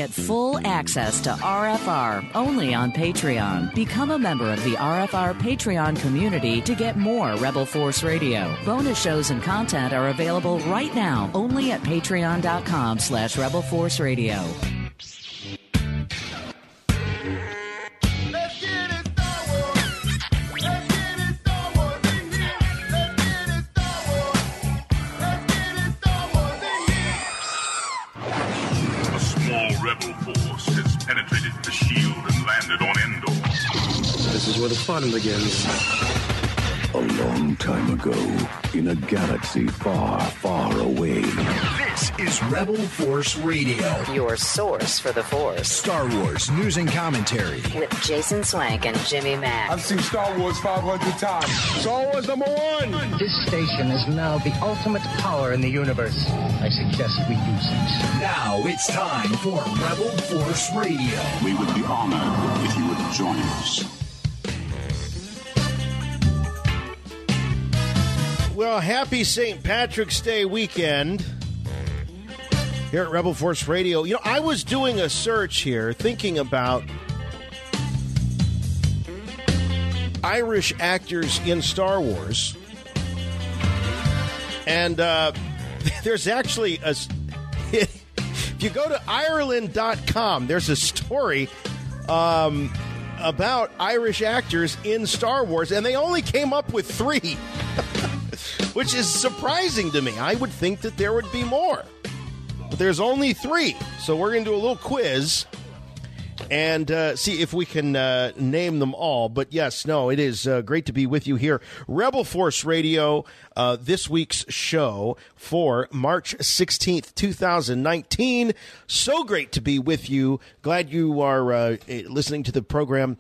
get full access to RFR only on Patreon. Become a member of the RFR Patreon community to get more Rebel Force Radio. Bonus shows and content are available right now only at patreon.com/Rebel Force Radio. Rebel force has penetrated the shield and landed on Endor. This is where the fun begins. A long time ago, in a galaxy far, far away. This is Rebel Force Radio. Your source for the Force. Star Wars news and commentary. With Jason Swank and Jimmy Mack. I've seen Star Wars 500 times. Star Wars #1. This station is now the ultimate power in the universe. I suggest we use it. Now it's time for Rebel Force Radio. We would be honored if you would join us. Well, happy St. Patrick's Day weekend here at Rebel Force Radio. You know, I was doing a search here thinking about Irish actors in Star Wars. And there's actually if you go to Ireland.com, there's a story about Irish actors in Star Wars, and they only came up with 3. Which is surprising to me. I would think that there would be more. But there's only 3. So we're going to do a little quiz and see if we can name them all. But yes, no, it is great to be with you here. Rebel Force Radio, this week's show for March 16th, 2019. So great to be with you. Glad you are listening to the program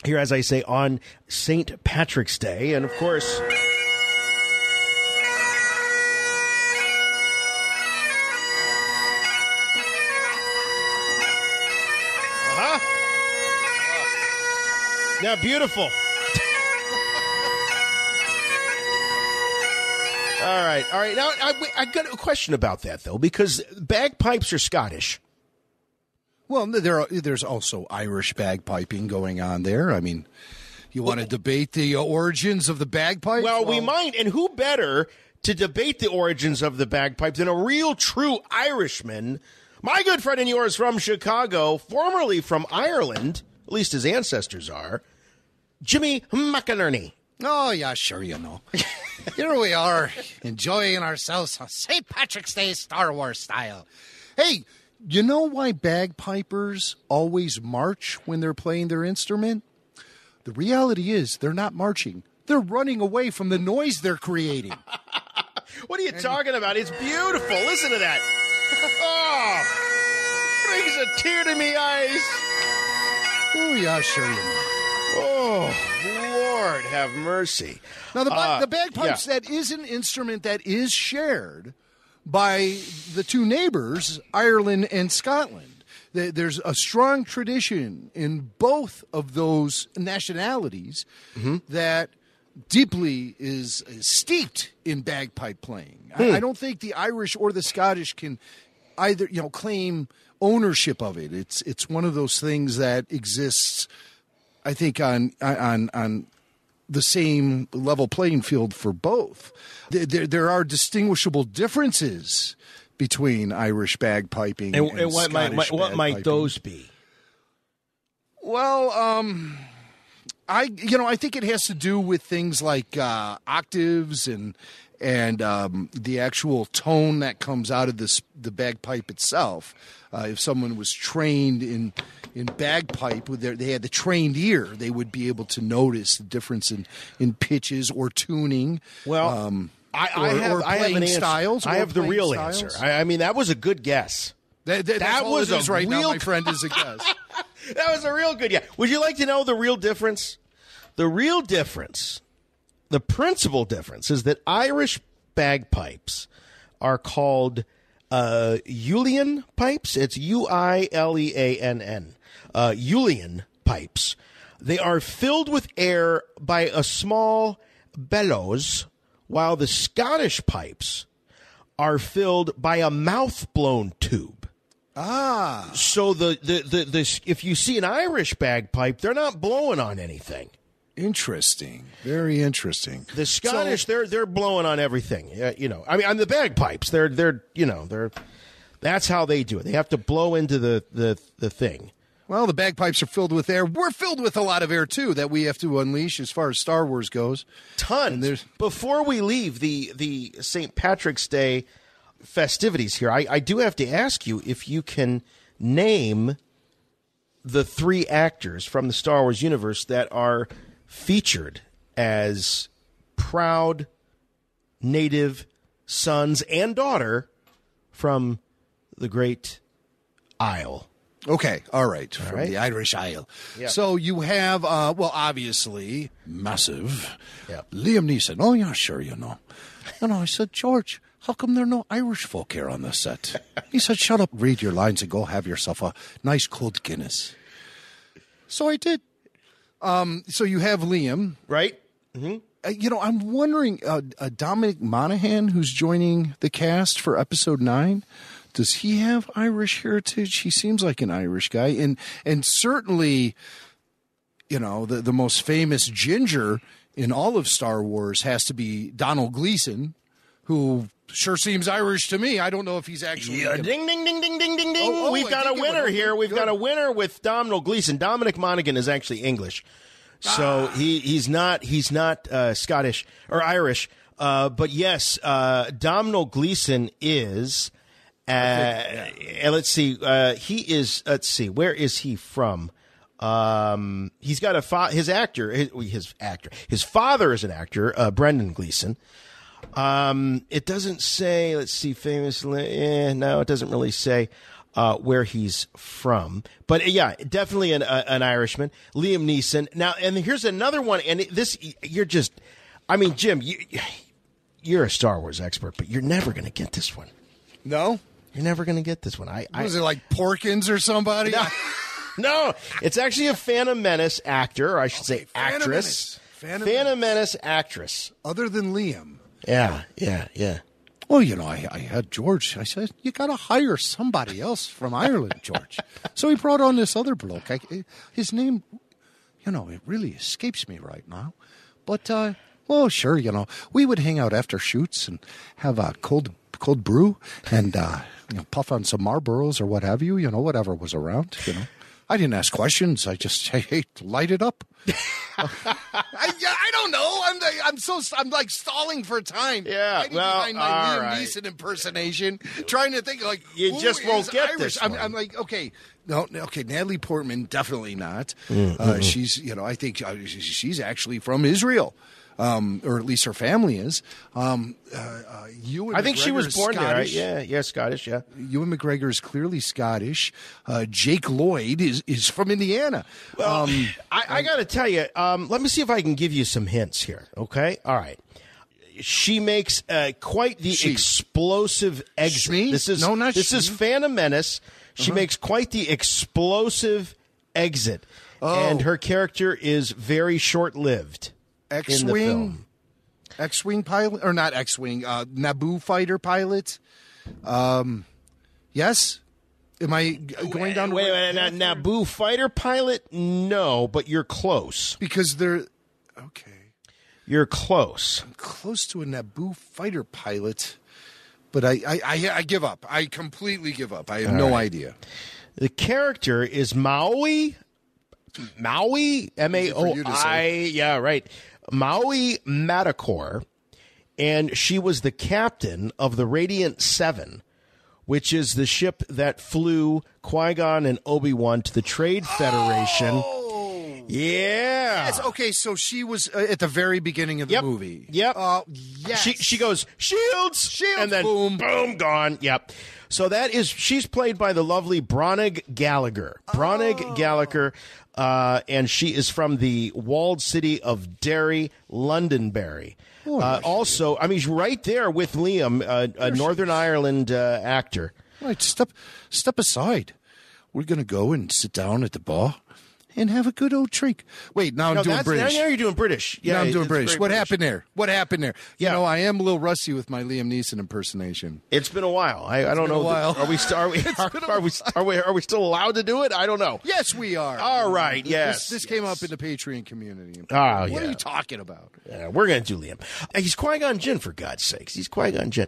here, as I say, on St. Patrick's Day. And, of course... Now, beautiful. All right. Now, I got a question about that, though, because bagpipes are Scottish. Well, there's also Irish bagpiping going on there. I mean, you want to debate the origins of the bagpipe? Well, we might. And who better to debate the origins of the bagpipe than a real, true Irishman, my good friend and yours from Chicago, formerly from Ireland, at least his ancestors are, Jimmy McInerney. Oh, yeah, sure, you know. Here we are, enjoying ourselves on St. Patrick's Day Star Wars style. Hey, you know why bagpipers always march when they're playing their instrument? The reality is they're not marching. They're running away from the noise they're creating. What are you talking about? It's beautiful. Listen to that. Oh, brings a tear to me eyes. Oh, yeah, sure, you know. Oh, Lord, have mercy. Now, the bagpipes, that is an instrument that is shared by the two neighbors, Ireland and Scotland. There's a strong tradition in both of those nationalities that deeply is steeped in bagpipe playing. I don't think the Irish or the Scottish can either, claim ownership of it. It's one of those things that exists, I think, on the same level playing field for both. There are distinguishable differences between Irish bagpiping and what Scottish what might those be? Well, I think it has to do with things like octaves and the actual tone that comes out of the bagpipe itself. If someone was trained in bagpipe, they had the trained ear, they would be able to notice the difference in pitches or tuning. Well, I have an answer. Styles. I have the real answer. I mean, that was a good guess. That was a right real... now, my friend, is a guess. That was a real good guess. Would you like to know the real difference? The real difference, the principal difference, is that Irish bagpipes are called Uilleann pipes. It's Uilleann. Uilleann pipes. They are filled with air by a small bellows, while the Scottish pipes are filled by a mouth-blown tube. So the if you see an Irish bagpipe, they're not blowing on anything. Interesting. Very interesting. The Scottish, they're blowing on everything. I mean, on the bagpipes, they're that's how they do it. They have to blow into the thing. Well, the bagpipes are filled with air. We're filled with a lot of air too that we have to unleash as far as Star Wars goes. Tons. Before we leave the St. Patrick's Day festivities here, I do have to ask you if you can name the 3 actors from the Star Wars universe that are featured as proud native sons and daughter from the Great Isle. Okay, all right, the Irish Isle. Yep. So you have, obviously, massive Liam Neeson. Oh, yeah, sure, I said, George, how come there are no Irish folk here on the set? He said, shut up, read your lines, and go have yourself a nice cold Guinness. So I did. So you have Liam. Right. Mm-hmm. I'm wondering, Dominic Monaghan, who's joining the cast for Episode 9, does he have Irish heritage? He seems like an Irish guy. And certainly, the most famous ginger in all of Star Wars has to be Donald Gleason, who sure seems Irish to me. I don't know if he's actually... Yeah, ding, ding, ding, ding, ding, ding, ding. We've got a winner here. We've got a winner with Donald Gleason. Dominic Monaghan is actually English. So he's not Scottish or Irish. But yes, Domhnall Gleeson is... let's see. He is... Let's see. Where is he from? He's got his father is an actor, Brendan Gleeson. It doesn't say, let's see, famously. No, it doesn't really say where he's from. But yeah, definitely an Irishman. Liam Neeson. Now, and here's another one. And this, Jim, you're a Star Wars expert, but you're never going to get this one. No? You're never going to get this one. Was it like Porkins or somebody? No, it's actually a Phantom Menace actor, or I should say actress. Phantom Menace actress. Other than Liam. Yeah. Well, I had George. I said, you got to hire somebody else from Ireland, George. So he brought on this other bloke. His name, it really escapes me right now. But, well, sure, we would hang out after shoots and have a cold brew and, puff on some Marlboros or what have you, whatever was around, I didn't ask questions. I just, hey, light it up. I don't know. I'm like stalling for time. Yeah, behind my Liam Neeson impersonation, trying to think like you just won't get Irish. this. I'm like, okay, no, okay. Natalie Portman, definitely not. She's, I think she's actually from Israel. Or at least her family is. Ewan I think she was born Scottish. there, right? Yeah, Scottish, yeah. Ewan McGregor is clearly Scottish. Jake Lloyd is from Indiana. Well, I got to tell you, let me see if I can give you some hints here, okay? All right. She makes quite the explosive exit. Shmi? This is Phantom Menace. She makes quite the explosive exit. And her character is very short-lived. X-Wing pilot, or not X-Wing, Naboo fighter pilot. Yes? Am I going down? Wait, Naboo fighter pilot? No, but you're close. Because they're... Okay. You're close. I'm close to a Naboo fighter pilot, but I give up. I completely give up. I have no idea. The character is Maui, M-A-O-I. Yeah, right. Maui Madakor, and she was the captain of the Radiant 7, which is the ship that flew Qui-Gon and Obi-Wan to the Trade Federation. Oh! Yeah. Yes, okay, so she was at the very beginning of the movie. Yep. Yes. She goes, shields, and then boom, gone. Yep. So she's played by the lovely Bronagh Gallagher. Bronagh Gallagher. And she is from the walled city of Derry, Londonderry. Also, she's right there with Liam, a Northern Ireland actor. Right, step aside. We're going to go and sit down at the bar and have a good old drink. Wait, now I'm doing British. Now you're doing British. Yeah, now I'm doing British. What British. happened there? What happened there? Yeah. You know, I am a little rusty with my Liam Neeson impersonation. It's been a while. I don't know. Are we still allowed to do it? I don't know. Yes, we are. All right. Yes. This came up in the Patreon community. Oh, yeah. What are you talking about? Yeah, we're going to do Liam. He's Qui-Gon Jinn, for God's sakes. He's Qui-Gon Jinn.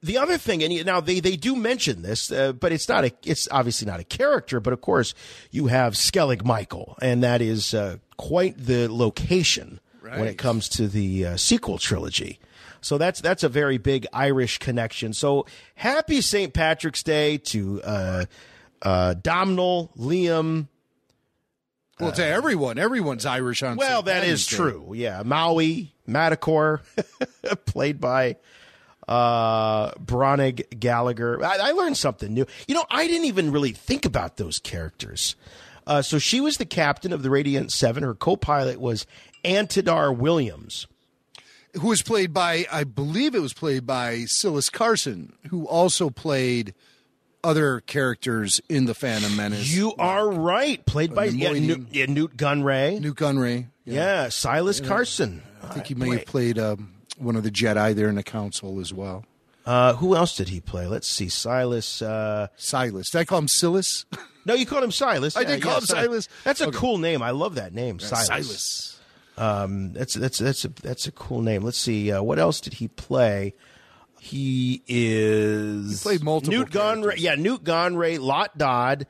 The other thing, and now they do mention this, but it's obviously not a character. But of course, you have Skellig Michael, and that is quite the location when it comes to the sequel trilogy. So that's a very big Irish connection. So happy St. Patrick's Day to Domhnall, Liam. Well, to everyone. Everyone's Irish on Well, St. that Patrick's is Day. true. Yeah, Maui, Madakor, played by Bronig Gallagher. I learned something new. You know, I didn't even really think about those characters. So she was the captain of the Radiant Seven. Her co-pilot was Antidar Williams, who was played by, I believe it was played by Silas Carson, who also played other characters in The Phantom Menace. You are right. Played by Newt Gunray. Newt Gunray. Yeah, Silas Carson. I think he may have played one of the Jedi there in the council as well. Who else did he play? Let's see. Silas. Silas. Did I call him Silas? No, you called him Silas. I did call him Silas. That's a cool name. I love that name, Silas. That's a cool name. Let's see. What else did he play? He played multiple Newt Gunray. Yeah, Newt Gunray, Lot Dodd,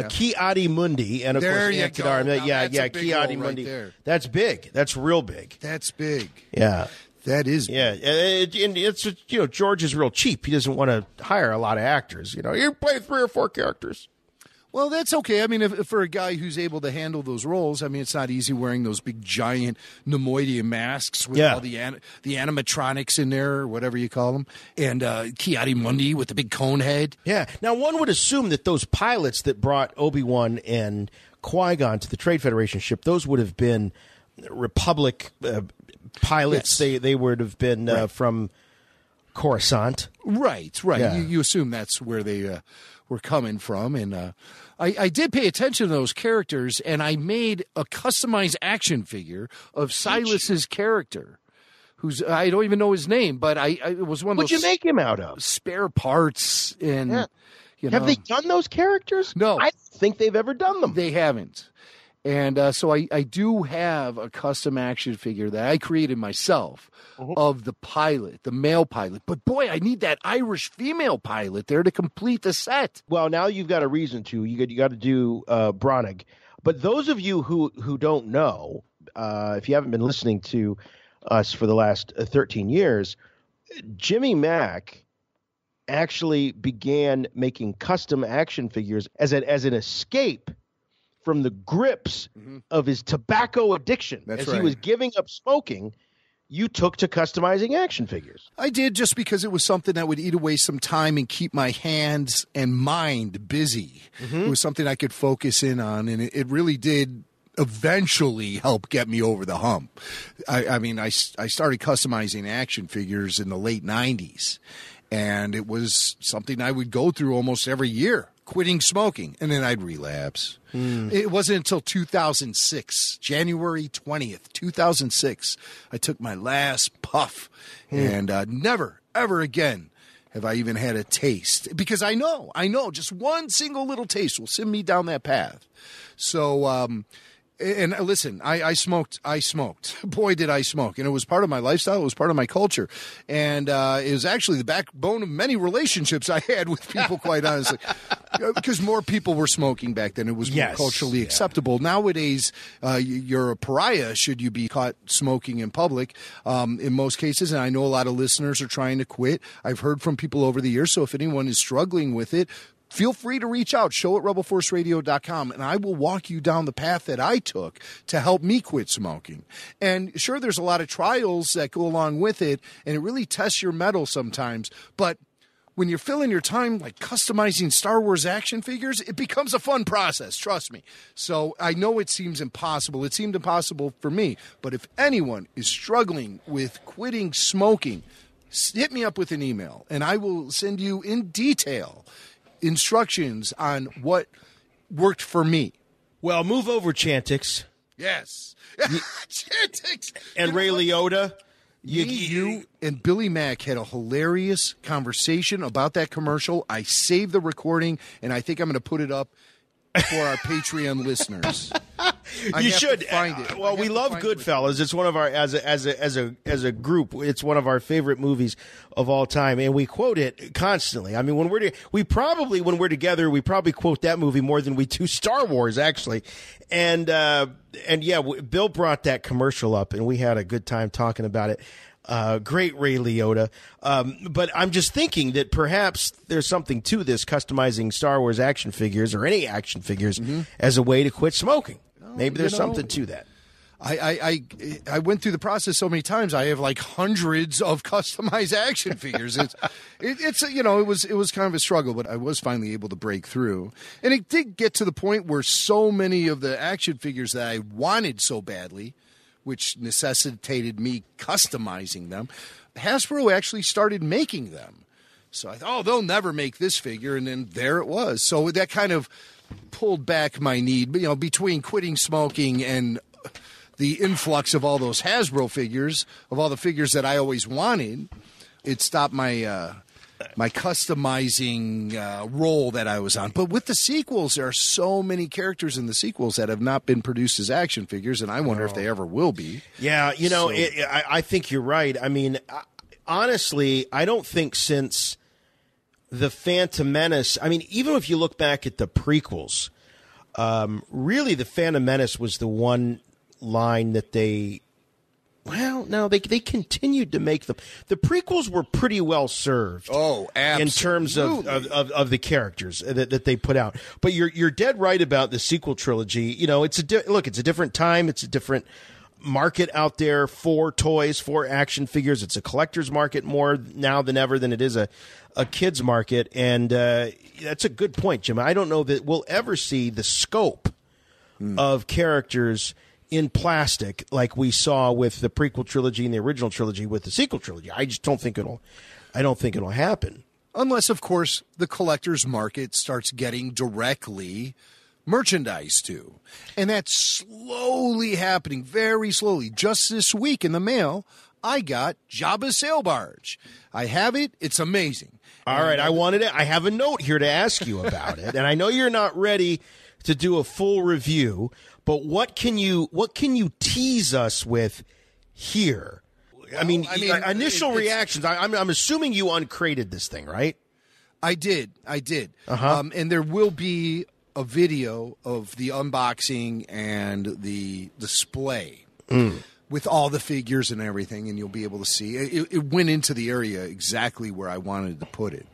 Ki Adi Mundi, and of there course Antidar. Ki Adi Mundi. Right, that's big. That's real big. That's big. Yeah. That is big. Yeah. And it's George is real cheap. He doesn't want to hire a lot of actors. You play 3 or 4 characters. Well, that's okay. I mean, if for a guy who's able to handle those roles, I mean, it's not easy wearing those big, giant Nemoidian masks with all the animatronics in there, or whatever you call them, and Ki Adi Mundi with the big cone head. Yeah. Now, one would assume that those pilots that brought Obi-Wan and Qui-Gon to the Trade Federation ship, those would have been Republic pilots. Yes. They would have been from Coruscant. Right. Yeah. You assume that's where they were coming from, and I did pay attention to those characters, and I made a customized action figure of Silas's character, who's I don't even know his name, but it was one of those. What'd you make him out of? Spare parts, and have they done those characters? No, I don't think they've ever done them. They haven't. And so I do have a custom action figure that I created myself of the pilot, the male pilot. But boy, I need that Irish female pilot there to complete the set. Well, now you've got a reason to. You got to do Bronig. But those of you who don't know, if you haven't been listening to us for the last 13 years, Jimmy Mack actually began making custom action figures as an escape from the grips of his tobacco addiction. That's as right. He was giving up smoking, you took to customizing action figures. I did, just because it was something that would eat away some time and keep my hands and mind busy. It was something I could focus in on, and it really did eventually help get me over the hump. I mean, I started customizing action figures in the late 90s, and it was something I would go through almost every year, quitting smoking, and then I'd relapse. It wasn't until 2006, January 20th, 2006, I took my last puff, and never, ever again have I even had a taste, because I know just one single little taste will send me down that path. So, and listen, I smoked. Boy, did I smoke. And it was part of my lifestyle. It was part of my culture. And it was actually the backbone of many relationships I had with people, quite honestly. Because more people were smoking back then. It was more culturally acceptable. Nowadays, you're a pariah should you be caught smoking in public in most cases. And I know a lot of listeners are trying to quit. I've heard from people over the years. So if anyone is struggling with it, feel free to reach out, show@rebelforceradio.com, and I will walk you down the path that I took to help me quit smoking. And sure, there's a lot of trials that go along with it, and it really tests your mettle sometimes. But when you're filling your time like customizing Star Wars action figures, it becomes a fun process, trust me. So I know it seems impossible. It seemed impossible for me. But if anyone is struggling with quitting smoking, hit me up with an email, and I will send you in detail instructions on what worked for me. Well, move over, Chantix. Yes. Chantix. And Ray Liotta. You and Billy Mack had a hilarious conversation about that commercial. I saved the recording, and I think I'm going to put it up for our Patreon listeners. You should find it. Well, we love Goodfellas. It's one of our as a group. It's one of our favorite movies of all time, and we quote it constantly. I mean, when we're together, we probably quote that movie more than we do Star Wars, actually. And yeah, Bill brought that commercial up, and we had a good time talking about it. Great Ray Liotta. But I'm just thinking that perhaps there's something to this, customizing Star Wars action figures or any action figures as a way to quit smoking. Maybe there's something to that. I went through the process so many times. I have like hundreds of customized action figures. It was kind of a struggle, but I was finally able to break through. And it did get to the point where so many of the action figures that I wanted so badly, which necessitated me customizing them, Hasbro actually started making them. So I thought, they'll never make this figure, and then there it was. So that kind of pulled back my need, between quitting smoking and the influx of all those Hasbro figures, of all the figures that I always wanted. It stopped my my customizing role that I was on. But with the sequels, there are so many characters in the sequels that have not been produced as action figures, and I wonder if they ever will be. Yeah, I think you're right. I mean, honestly, I don't think since The Phantom Menace, I mean, even if you look back at the prequels, really The Phantom Menace was the one line that they continued to make them. The prequels were pretty well served. Oh, absolutely. In terms of the characters that they put out. But you're dead right about the sequel trilogy. It's a different time. It's a different market out there for toys, for action figures. It's a collector's market more now than ever than it is a kid's market. And that's a good point, Jim. I don't know that we'll ever see the scope of characters in plastic like we saw with the prequel trilogy and the original trilogy with the sequel trilogy. I just don't think it'll happen. Unless, of course, the collector's market starts getting directly merchandise too. And that's slowly happening, very slowly. Just this week in the mail, I got Jabba's sail barge. I have it. It's amazing. All right. I have a note here to ask you about it. And I know you're not ready to do a full review, but what can you tease us with here? I mean, initial reactions. I'm assuming you uncrated this thing, right? I did. Uh-huh. And there will be a video of the unboxing and the display with all the figures and everything, and you'll be able to see. It went into the area exactly where I wanted to put it.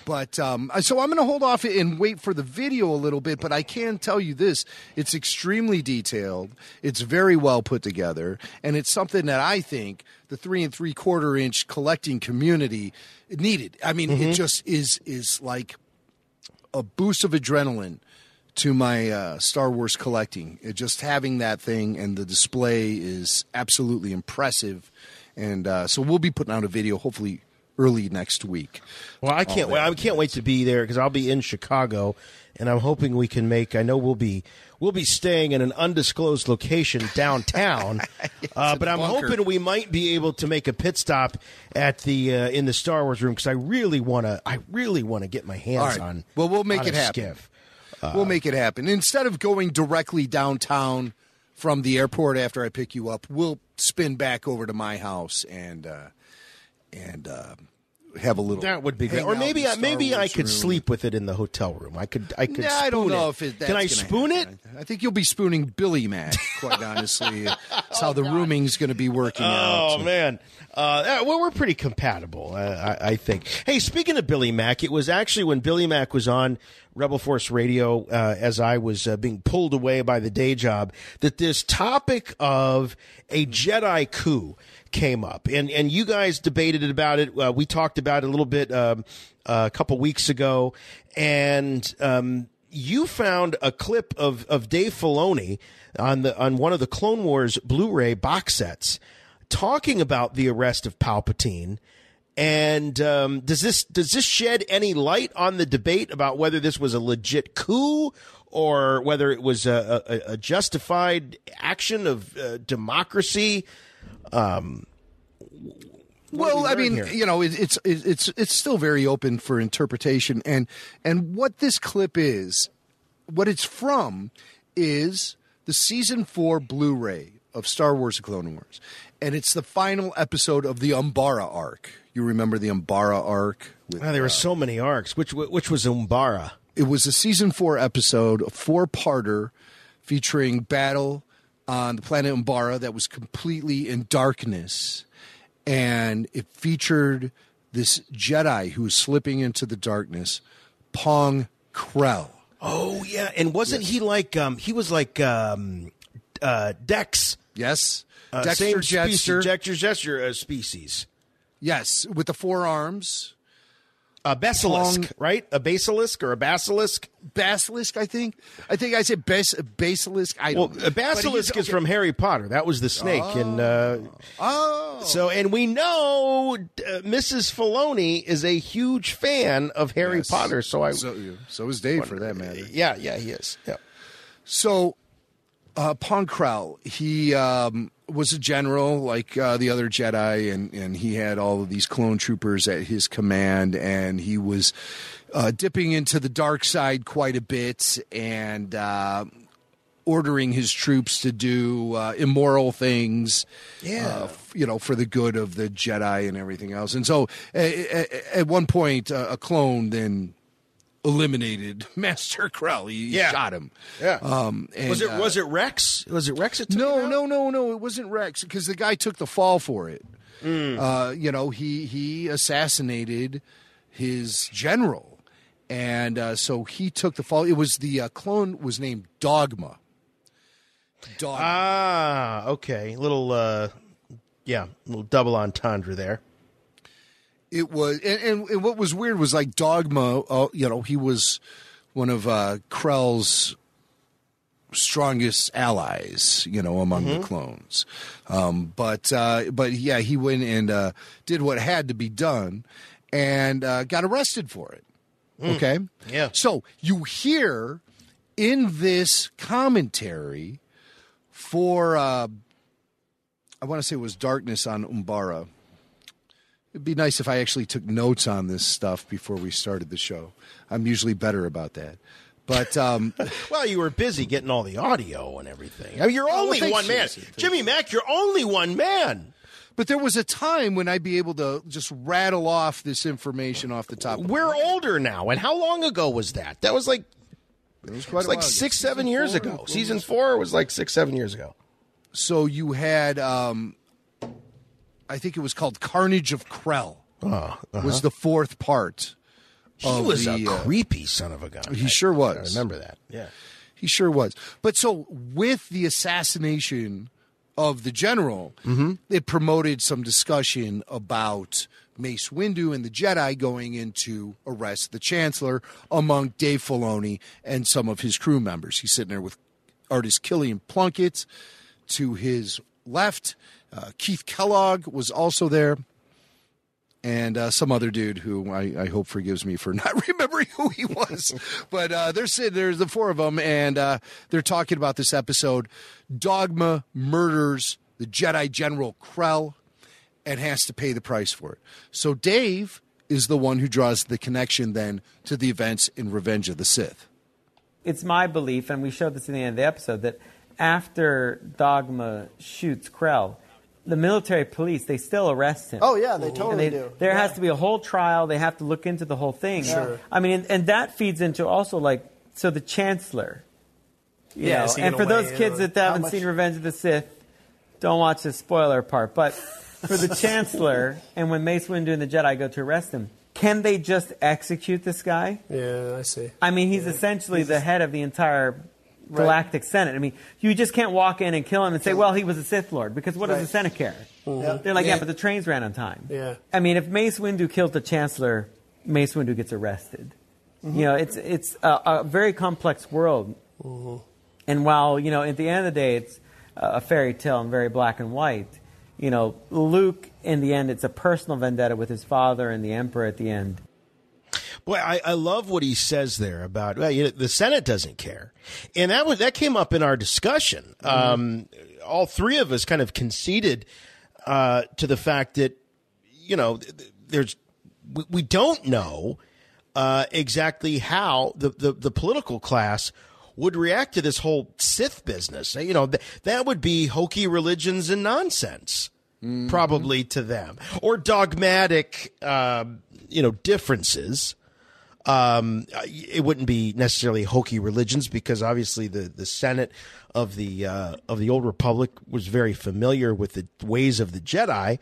But so I'm going to hold off and wait for the video a little bit, but I can tell you this. It's extremely detailed. It's very well put together, and it's something that I think the 3 3/4-inch collecting community needed. I mean, it just is like a boost of adrenaline to my Star Wars collecting. Just having that thing and the display is absolutely impressive. And so we'll be putting out a video hopefully early next week. Well, I can't wait. I can't wait to be there because I'll be in Chicago, and I'm hoping we can make. I know we'll be staying in an undisclosed location downtown, but I'm hoping we might be able to make a pit stop at the in the Star Wars room because I really want to get my hands on. Well, we'll make it happen. Skiff. We'll make it happen. Instead of going directly downtown from the airport after I pick you up, we'll spin back over to my house and have a little. That would be great. Or maybe I could sleep with it in the hotel room. I could. Nah, I don't know if it. Can I spoon it? I think you'll be spooning Billy Mack. Quite honestly, that's how the rooming's going to be working out. Oh man, well, we're pretty compatible, I think. Hey, speaking of Billy Mack, it was actually when Billy Mack was on Rebel Force Radio, as I was being pulled away by the day job, that this topic of a Jedi coup came up, and you guys debated about it. We talked about it a little bit a couple weeks ago, and you found a clip of Dave Filoni on one of the Clone Wars Blu-ray box sets talking about the arrest of Palpatine And does this shed any light on the debate about whether this was a legit coup or whether it was a justified action of democracy? Well, I mean, it's still very open for interpretation, and what this clip is, what it's from, is the season 4 Blu-ray of Star Wars: The Clone Wars, and it's the final episode of the Umbara arc. You remember the Umbara arc? There were so many arcs. Which was Umbara? It was a season 4 episode, a 4-parter featuring battle on the planet Umbara that was completely in darkness. And it featured this Jedi who was slipping into the darkness, Pong Krell. Oh, yeah. And wasn't he like, he was like Dex. Yes. Dexter Jester. Dexter Jester species. Yes, with the 4 arms. A basilisk, right? A basilisk or a basilisk? Basilisk, I think. I think I said basilisk. I don't know. A basilisk is from Harry Potter. That was the snake. So, and we know Mrs. Filoni is a huge fan of Harry Potter. So is Dave, for that matter. Yeah, he is. Yeah. So, Pong Krell, he was a general like the other Jedi, and he had all of these clone troopers at his command, and he was dipping into the dark side quite a bit and ordering his troops to do immoral things, for the good of the Jedi and everything else. And so at one point, a clone then eliminated Master Krell. He shot him. Yeah. Was it Rex? Was it Rex? No. It wasn't Rex, because the guy took the fall for it. He assassinated his general, and so he took the fall. It was the clone was named Dogma. Ah, okay. Little double entendre there. It was, and what was weird was like Dogma, he was one of Krell's strongest allies, among the clones. But he went and did what had to be done and got arrested for it. Okay? Yeah. So you hear in this commentary for, I want to say it was Darkness on Umbara. It'd be nice if I actually took notes on this stuff before we started the show. I'm usually better about that. But well, you were busy getting all the audio and everything. I mean, you're only one man. Jimmy Mack, you're only one man. But there was a time when I'd be able to just rattle off this information off the top of We're older now. And how long ago was that? That was like, it was like 6-7 years ago. Season 4 was like 6-7 years ago. So you had... I think it was called Carnage of Krell. Was the 4th part. He was a creepy son of a gun. He sure was. I remember that. Yeah. He sure was. But so with the assassination of the general, it promoted some discussion about Mace Windu and the Jedi going in to arrest the Chancellor among Dave Filoni and some of his crew members. He's sitting there with artist Killian Plunkett to his left. Keith Kellogg was also there, and some other dude who I hope forgives me for not remembering who he was. But there's the 4 of them, and they're talking about this episode. Dogma murders the Jedi General Krell and has to pay the price for it. So Dave is the one who draws the connection then to the events in Revenge of the Sith. It's my belief, and we showed this in the end of the episode, that after Dogma shoots Krell, the military police, they still arrest him. Oh, yeah, they totally do. There has to be a whole trial. They have to look into the whole thing. Sure. I mean, and that feeds into also, so the Chancellor. You know, and for those kids that haven't seen Revenge of the Sith, don't watch the spoiler part. But for the Chancellor, and when Mace Windu and the Jedi go to arrest him, can they just execute this guy? Yeah, I see. I mean, he's essentially the head of the entire Galactic Senate. I mean, you just can't walk in and kill him and say, well, he was a Sith Lord, because what does the Senate care? They're like, but the trains ran on time. Yeah. I mean, if Mace Windu killed the Chancellor, Mace Windu gets arrested. You know, it's a very complex world. And while, at the end of the day, it's a fairy tale and very black and white, Luke in the end, it's a personal vendetta with his father and the Emperor at the end. Boy, I love what he says there about the Senate doesn't care, and that came up in our discussion. All three of us kind of conceded to the fact that we don't know exactly how the political class would react to this whole Sith business. That would be hokey religions and nonsense, probably to them, or dogmatic, differences. It wouldn't be necessarily hokey religions because obviously the Senate of the Old Republic was very familiar with the ways of the Jedi,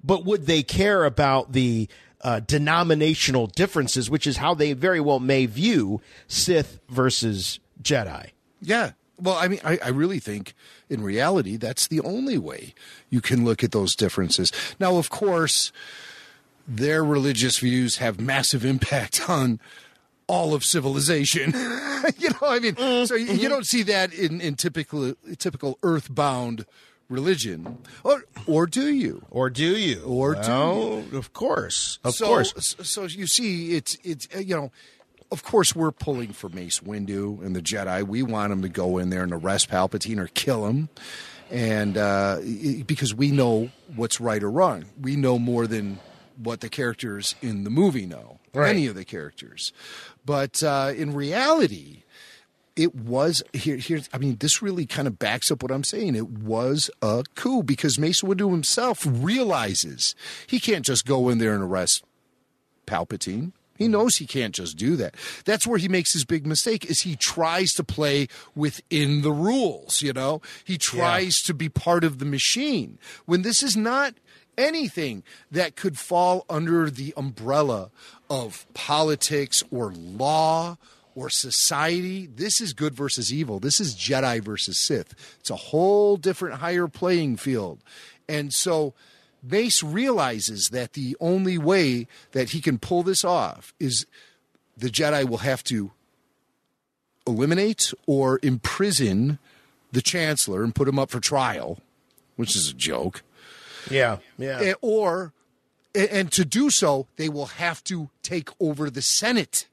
but would they care about the denominational differences, which is how they very well may view Sith versus Jedi? Yeah. Well, I mean, I really think in reality that's the only way you can look at those differences. Now, of course, their religious views have massive impact on all of civilization. So you don't see that in typical earthbound religion, or do you? Of course, of course. So you see, it's of course we're pulling for Mace Windu and the Jedi. We want them to go in there and arrest Palpatine or kill him, and because we know what's right or wrong. We know more than what the characters in the movie know, any of the characters. But in reality, it was this really kind of backs up what I'm saying. It was a coup because Mace Windu himself realizes he can't just go in there and arrest Palpatine. He knows he can't just do that. That's where he makes his big mistake is he tries to play within the rules, He tries to be part of the machine when this is not anything that could fall under the umbrella of politics or law or society. This is good versus evil. This is Jedi versus Sith. It's a whole different higher playing field. And so Mace realizes that the only way that he can pull this off is the Jedi will have to eliminate or imprison the Chancellor and put him up for trial, which is a joke. Yeah. And to do so, they will have to take over the Senate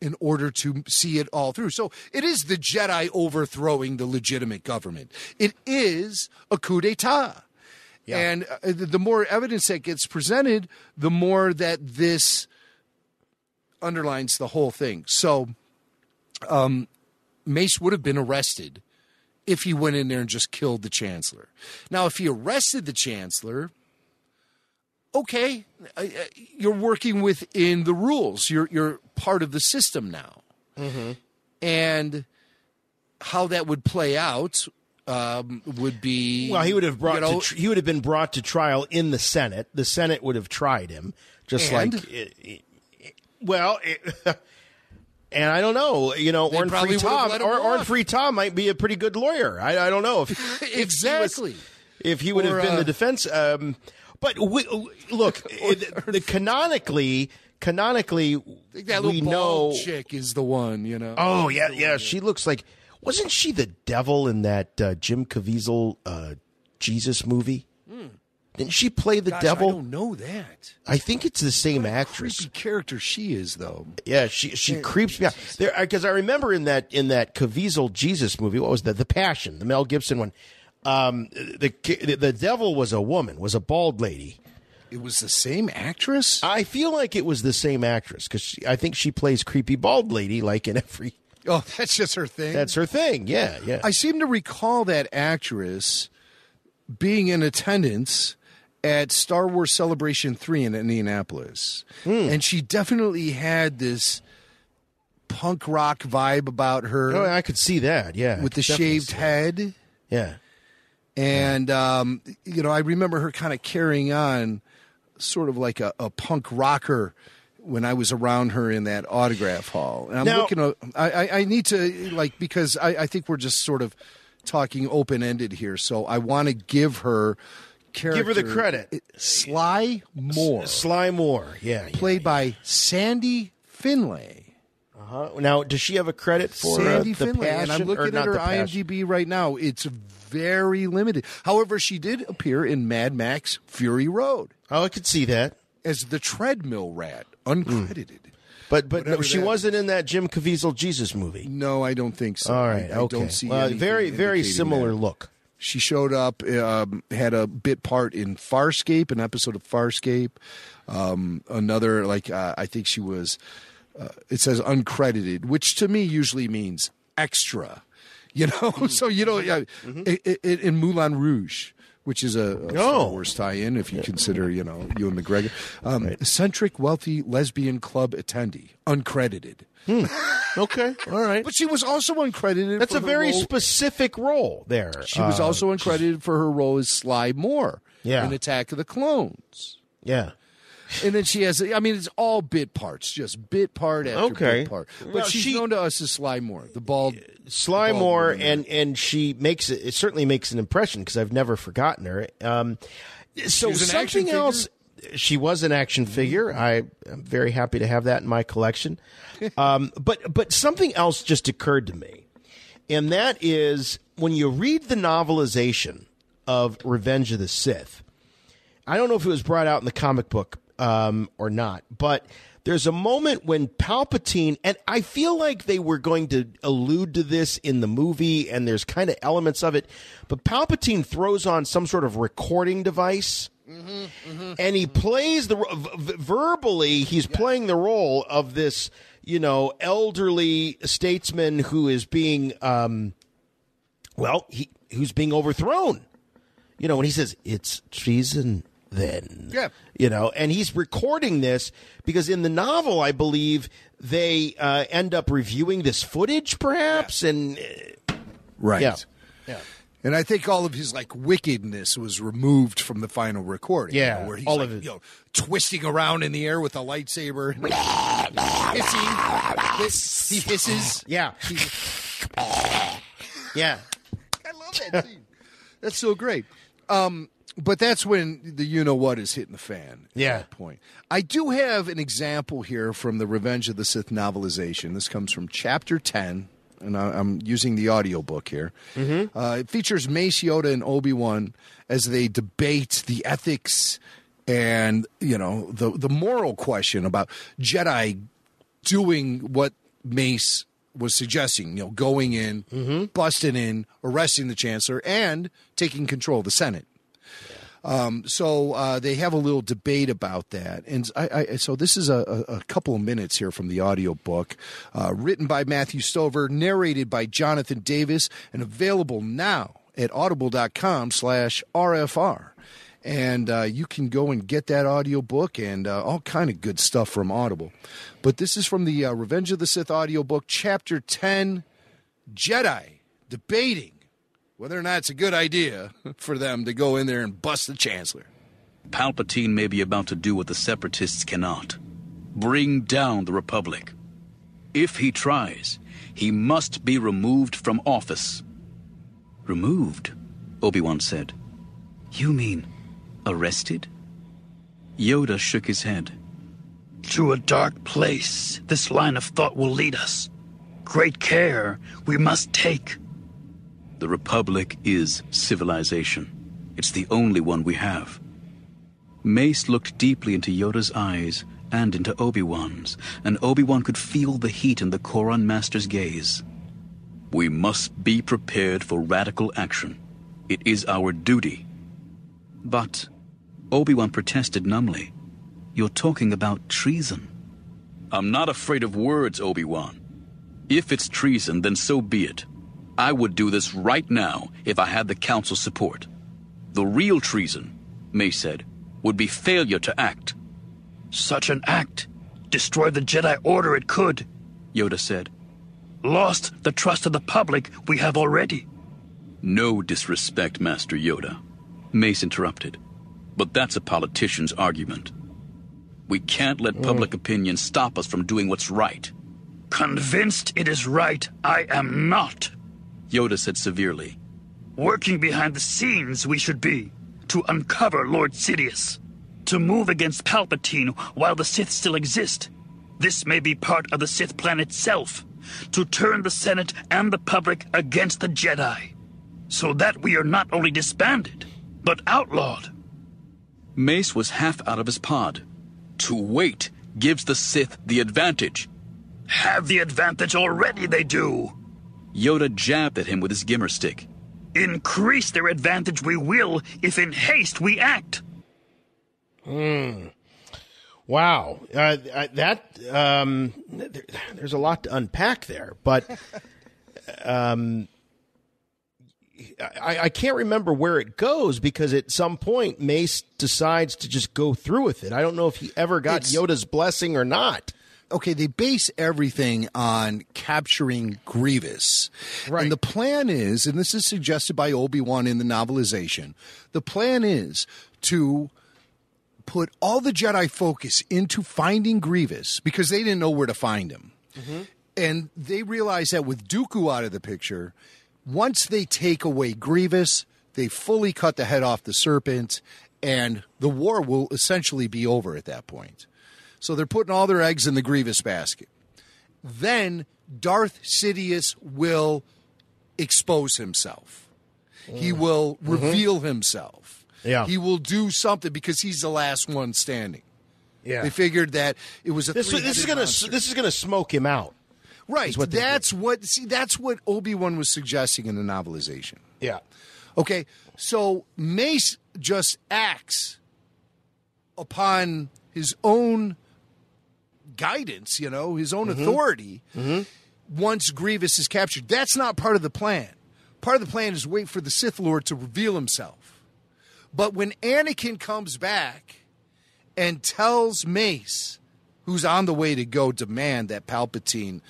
in order to see it all through. So it is the Jedi overthrowing the legitimate government. It is a coup d'etat. Yeah. And the more evidence that gets presented, the more that this underlines the whole thing. So Mace would have been arrested if he went in there and just killed the Chancellor. Now, if he arrested the Chancellor, okay, you're working within the rules. You're part of the system now. Mm-hmm. And how that would play out would be... Well, he would have he would have been brought to trial in the Senate. The Senate would have tried him, and I don't know, Orn Free Tom might be a pretty good lawyer. I don't know if exactly if he would have been the defense. But canonically, that little bald chick is the one. Oh yeah. She looks like. Wasn't she the devil in that Jim Caviezel Jesus movie? Didn't she play the devil? I don't know that. I think it's the same actress. Creepy character she is, though. Yeah, she creeps me out. Because I remember in that Caviezel Jesus movie, what was that? The Passion, the Mel Gibson one. The devil was a woman, was a bald lady. It was the same actress? I feel like it was the same actress because I think she plays creepy bald lady like in every. Oh, that's just her thing? That's her thing, yeah. I seem to recall that actress being in attendance at Star Wars Celebration 3 in Indianapolis. And she definitely had this punk rock vibe about her. Oh, I could see that, yeah. With the shaved head. Yeah. And, I remember her kind of carrying on sort of like a punk rocker when I was around her in that autograph hall. And I need to, because I think we're just sort of talking open-ended here, so I want to give her character. Give her the credit. Sly Moore. Sly Moore, yeah. Played by Sandy Finlay. Now, does she have a credit for Sandy the Finlay? Passion? And I'm looking at her IMDb right now. It's very limited. However, she did appear in Mad Max Fury Road. Oh, I could see that. As the treadmill rat, uncredited. But no, she wasn't in that Jim Caviezel Jesus movie. No, I don't think so. All right, I don't see very, very similar look. She showed up, had a bit part in Farscape, an episode of Farscape. Another, I think she was, it says uncredited, which to me usually means extra. So, in Moulin Rouge, which is a Star Wars tie-in, if you consider, Ewan McGregor. Eccentric, wealthy, lesbian club attendee, uncredited. Okay, all right. But she was also uncredited. That's a very specific role there. She was also uncredited for her role as Sly Moore in Attack of the Clones. Yeah. And then she has, it's all bit parts, just bit part after bit part. But she's known to us as Sly Moore, the bald. Sly Moore, and she it certainly makes an impression because I've never forgotten her. So something else. She was an action figure. I'm very happy to have that in my collection. But something else just occurred to me, and that is when you read the novelization of Revenge of the Sith. I don't know if it was brought out in the comic book or not, but there's a moment when Palpatine, and I feel like they were going to allude to this in the movie, and there's kind of elements of it, but Palpatine throws on some sort of recording device. And he plays verbally. He's playing the role of this, elderly statesman who is being, who's being overthrown. When he says it's treason, then and he's recording this because in the novel, I believe they end up reviewing this footage, perhaps, and right, yeah. And I think all of his wickedness was removed from the final recording. Yeah, where he's all of it. Twisting around in the air with a lightsaber, hissing. He hisses. Yeah, yeah. I love that scene. That's so great. But that's when the what is hitting the fan. At that point. I do have an example here from the Revenge of the Sith novelization. This comes from Chapter 10. And I'm using the audiobook here. It features Mace, Yoda, and Obi-Wan as they debate the ethics and, the moral question about Jedi doing what Mace was suggesting, going in, busting in, arresting the Chancellor, and taking control of the Senate. So they have a little debate about that. And so this is a couple of minutes here from the audiobook, written by Matthew Stover, narrated by Jonathan Davis, and available now at audible.com/RFR. And you can go and get that audiobook and all kind of good stuff from Audible. But this is from the Revenge of the Sith audiobook, Chapter 10, Jedi Debating whether or not it's a good idea for them to go in there and bust the Chancellor. Palpatine may be about to do what the Separatists cannot. Bring down the Republic. If he tries, he must be removed from office. Removed? Obi-Wan said. You mean arrested? Yoda shook his head. To a dark place this line of thought will lead us. Great care we must take. The Republic is civilization. It's the only one we have. Mace looked deeply into Yoda's eyes and into Obi-Wan's, and Obi-Wan could feel the heat in the Koran Master's gaze. We must be prepared for radical action. It is our duty. But Obi-Wan protested numbly. You're talking about treason. I'm not afraid of words, Obi-Wan. If it's treason, then so be it. I would do this right now if I had the Council's support. The real treason, Mace said, would be failure to act. Such an act destroyed the Jedi Order it could, Yoda said. Lost the trust of the public we have already. No disrespect, Master Yoda, Mace interrupted. But that's a politician's argument. We can't let public opinion stop us from doing what's right. Convinced it is right, I am not, Yoda said severely. Working behind the scenes we should be, to uncover Lord Sidious, to move against Palpatine while the Sith still exist. This may be part of the Sith plan itself, to turn the Senate and the public against the Jedi. so that we are not only disbanded, but outlawed. Mace was half out of his pod. To wait gives the Sith the advantage. Have the advantage already, they do. Yoda jabbed at him with his gimmer stick. Increase their advantage we will, if in haste we act. Wow. There's a lot to unpack there, but I can't remember where it goes, because at some point Mace decides to just go through with it. I don't know if he ever got Yoda's blessing or not. Okay, they base everything on capturing Grievous. Right. And the plan is, and this is suggested by Obi-Wan in the novelization, the plan is to put all the Jedi focus into finding Grievous, because they didn't know where to find him. Mm-hmm. And they realize that with Dooku out of the picture, once they take away Grievous, they fully cut the head off the serpent, and the war will essentially be over at that point. So they're putting all their eggs in the Grievous basket. Then Darth Sidious will expose himself. He will reveal himself. Yeah. He will do something, because he's the last one standing. Yeah. They figured that it was a this is going to smoke him out. Right. That's what Obi-Wan was suggesting in the novelization. Yeah. Okay. So Mace just acts upon his own guidance, his own authority, once Grievous is captured. That's not part of the plan. Part of the plan is wait for the Sith Lord to reveal himself. But when Anakin comes back and tells Mace, who's on the way to go demand that Palpatine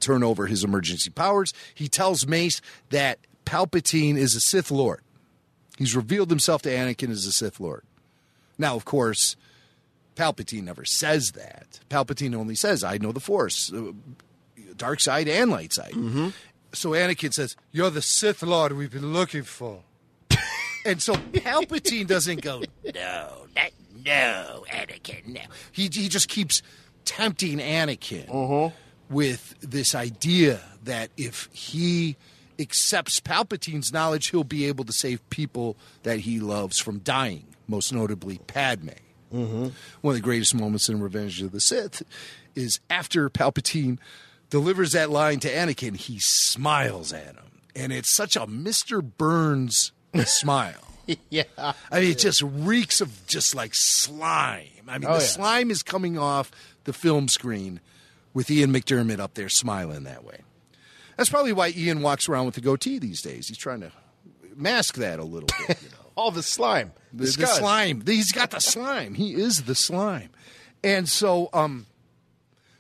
turn over his emergency powers, he tells Mace that Palpatine is a Sith Lord. He's revealed himself to Anakin as a Sith Lord. Now, of course, Palpatine never says that. Palpatine only says, I know the Force, dark side and light side. Mm-hmm. So Anakin says, you're the Sith Lord we've been looking for. And so Palpatine doesn't go, no, Anakin, no. He just keeps tempting Anakin with this idea that if he accepts Palpatine's knowledge, he'll be able to save people that he loves from dying, most notably Padme. Mm-hmm. One of the greatest moments in Revenge of the Sith is after Palpatine delivers that line to Anakin, he smiles at him. And it's such a Mr. Burns smile. Yeah. I mean, it just reeks of just like slime. I mean, slime is coming off the film screen with Ian McDermott up there smiling that way. That's probably why Ian walks around with a goatee these days. He's trying to mask that a little bit, All the slime. The slime. He's got the slime. He is the slime. And so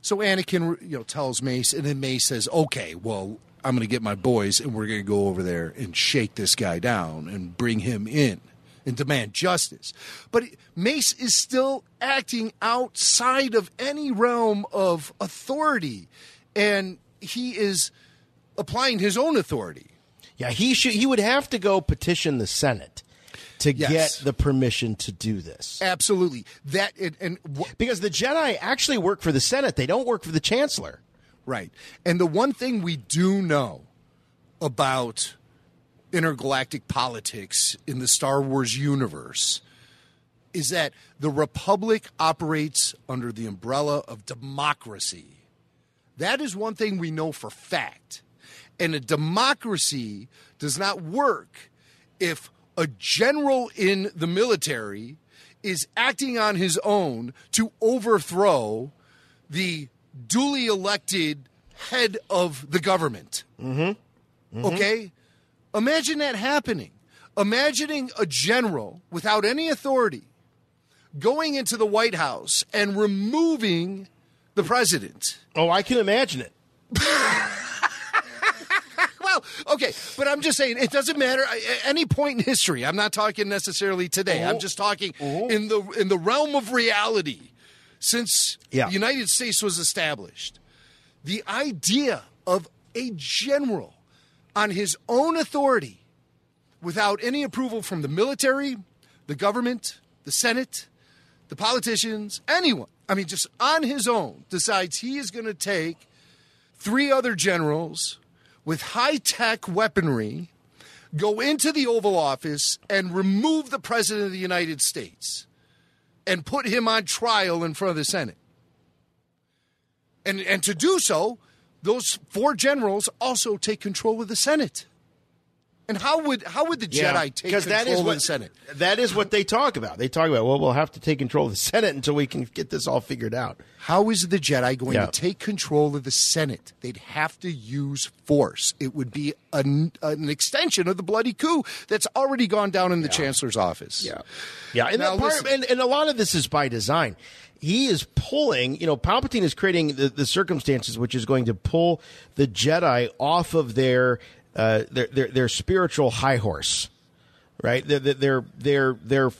so Anakin tells Mace, and then Mace says, okay, well, I'm going to get my boys, and we're going to go over there and shake this guy down and bring him in and demand justice. But Mace is still acting outside of any realm of authority, and he is applying his own authority. Yeah, he would have to go petition the Senate to get the permission to do this. Absolutely. Because the Jedi actually work for the Senate. They don't work for the Chancellor. Right. And the one thing we do know about intergalactic politics in the Star Wars universe is that the Republic operates under the umbrella of democracy. That is one thing we know for fact. And a democracy does not work if a general in the military is acting on his own to overthrow the duly elected head of the government. Mm-hmm. Mm-hmm. Okay? Imagine that happening. Imagining a general without any authority going into the White House and removing the president. Oh, I can imagine it. Well, okay, but I'm just saying it doesn't matter. Any point in history. I'm not talking necessarily today. I'm just talking in the realm of reality. Since the United States was established, the idea of a general on his own authority, without any approval from the military, the government, the Senate, the politicians, anyone, I mean, just on his own, decides he is going to take 3 other generals with high-tech weaponry, go into the Oval Office and remove the President of the United States and put him on trial in front of the Senate. And to do so, those 4 generals also take control of the Senate. And how would the Jedi take control of the Senate? That is what they talk about. They talk about, well, we'll have to take control of the Senate until we can get this all figured out. How is the Jedi going to take control of the Senate? They'd have to use force. It would be an extension of the bloody coup that's already gone down in the Chancellor's office. Yeah, and, and a lot of this is by design. He is pulling, Palpatine is creating the circumstances which is going to pull the Jedi off of their spiritual high horse, right? The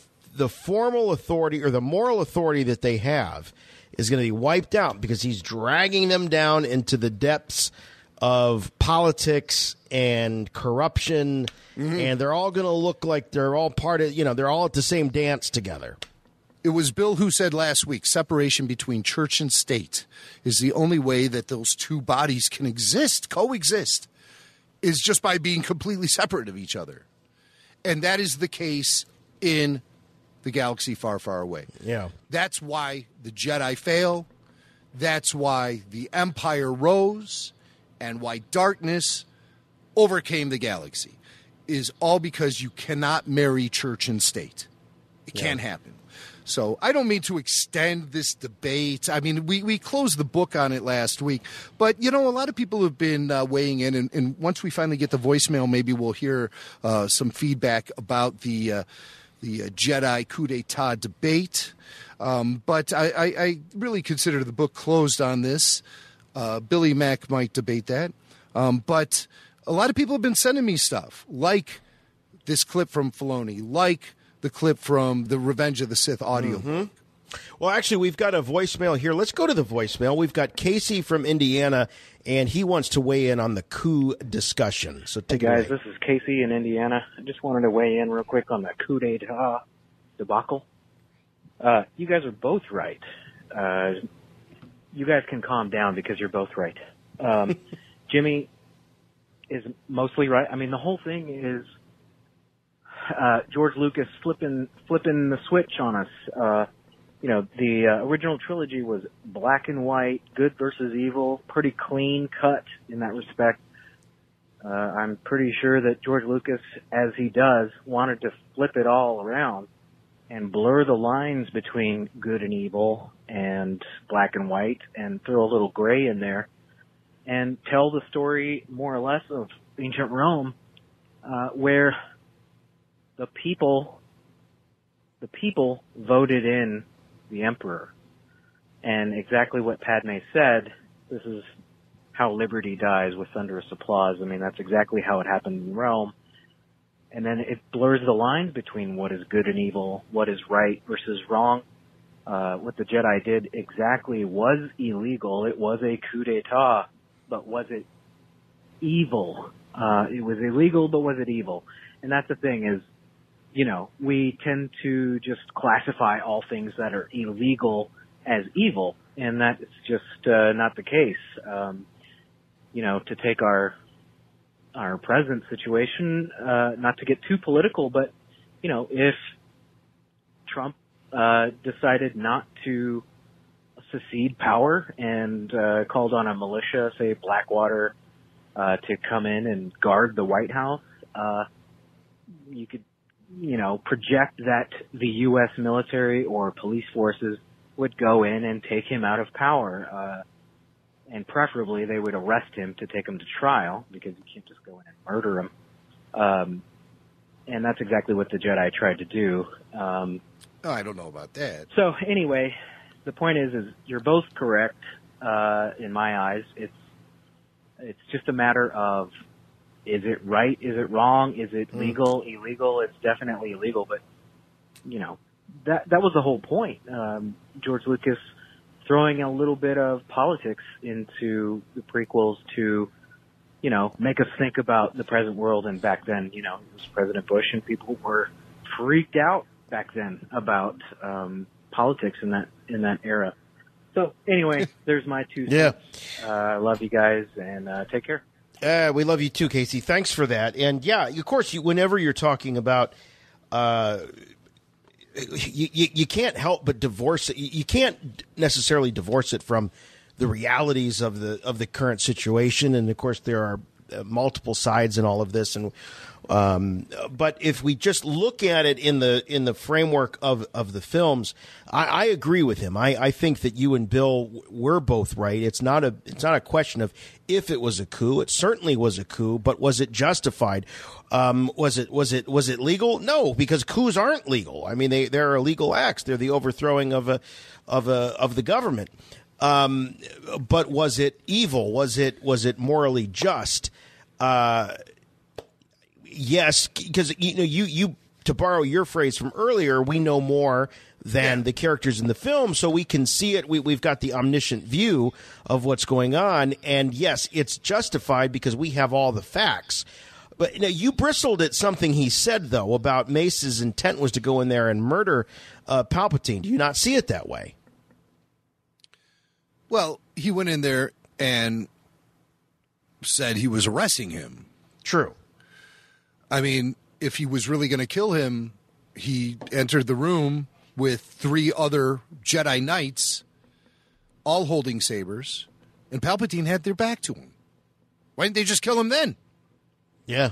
formal authority or the moral authority that they have is going to be wiped out because he's dragging them down into the depths of politics and corruption, and they're all going to look like they're all part of, they're all at the same dance together. It was Bill who said last week, separation between church and state is the only way that those two bodies can coexist, is just by being completely separate of each other. And that is the case in the galaxy far, far away. Yeah. That's why the Jedi fail. That's why the Empire rose and why darkness overcame the galaxy, is all because you cannot marry church and state. It can't happen. So I don't mean to extend this debate. I mean, we closed the book on it last week. But, a lot of people have been weighing in. And once we finally get the voicemail, maybe we'll hear some feedback about the Jedi Coup d'etat debate. But I really consider the book closed on this. Billy Mack might debate that. But a lot of people have been sending me stuff, like this clip from Filoni, like the clip from the Revenge of the Sith audiobook. Well, actually, we've got a voicemail here. Let's go to the voicemail. We've got Casey from Indiana, and he wants to weigh in on the coup discussion. So take it away. Guys, this is Casey in Indiana. I just wanted to weigh in real quick on the coup d'etat debacle. You guys are both right. You guys can calm down because you're both right. Jimmy is mostly right. I mean, the whole thing is George Lucas flipping the switch on us. The original trilogy was black and white, good versus evil, pretty clean cut in that respect. I'm pretty sure that George Lucas, as he does, wanted to flip it all around and blur the lines between good and evil and black and white and throw a little gray in there and tell the story more or less of ancient Rome, where the people voted in the emperor. And exactly what Padme said, this is how liberty dies, with thunderous applause. I mean, that's exactly how it happened in Rome. And then it blurs the lines between what is good and evil, what is right versus wrong. What the Jedi did exactly was illegal. It was a coup d'etat, but was it evil? It was illegal, but was it evil? And that's the thing is, we tend to just classify all things that are illegal as evil, and that's just not the case. To take our present situation, not to get too political, but, if Trump decided not to secede power and called on a militia, say Blackwater, to come in and guard the White House, you could project that the U.S. military or police forces would go in and take him out of power. And preferably they would arrest him to take him to trial, because you can't just go in and murder him. And that's exactly what the Jedi tried to do. I don't know about that. So anyway, the point is you're both correct, in my eyes. It's just a matter of, is it right? Is it wrong? Is it legal? Illegal? It's definitely illegal, but, that was the whole point. George Lucas throwing a little bit of politics into the prequels to, make us think about the present world. And back then, it was President Bush, and people were freaked out back then about politics in that era. So anyway, there's my 2 cents. I love you guys, and take care. We love you too, Casey. Thanks for that. And yeah, of course, whenever you're talking about, you can't help but divorce it. You can't necessarily divorce it from the realities of the current situation. And of course, there are multiple sides in all of this. And but if we just look at it in the framework of the films, I agree with him. I think that you and Bill were both right. It's not a question of if it was a coup. It certainly was a coup, but was it justified? Was it legal? No, because coups aren't legal. I mean, they're illegal acts. They're the overthrowing of the government. But was it evil? Was it morally just? Yes, because you to borrow your phrase from earlier, we know more than the characters in the film, so we can see it. We've got the omniscient view of what's going on, and yes, it's justified because we have all the facts. But you bristled at something he said, though, about Mace's intent was to go in there and murder Palpatine. Do you not see it that way? Well, he went in there and said he was arresting him. True. I mean, if he was really going to kill him, he entered the room with 3 other Jedi Knights, all holding sabers, and Palpatine had their back to him. Why didn't they just kill him then? Yeah.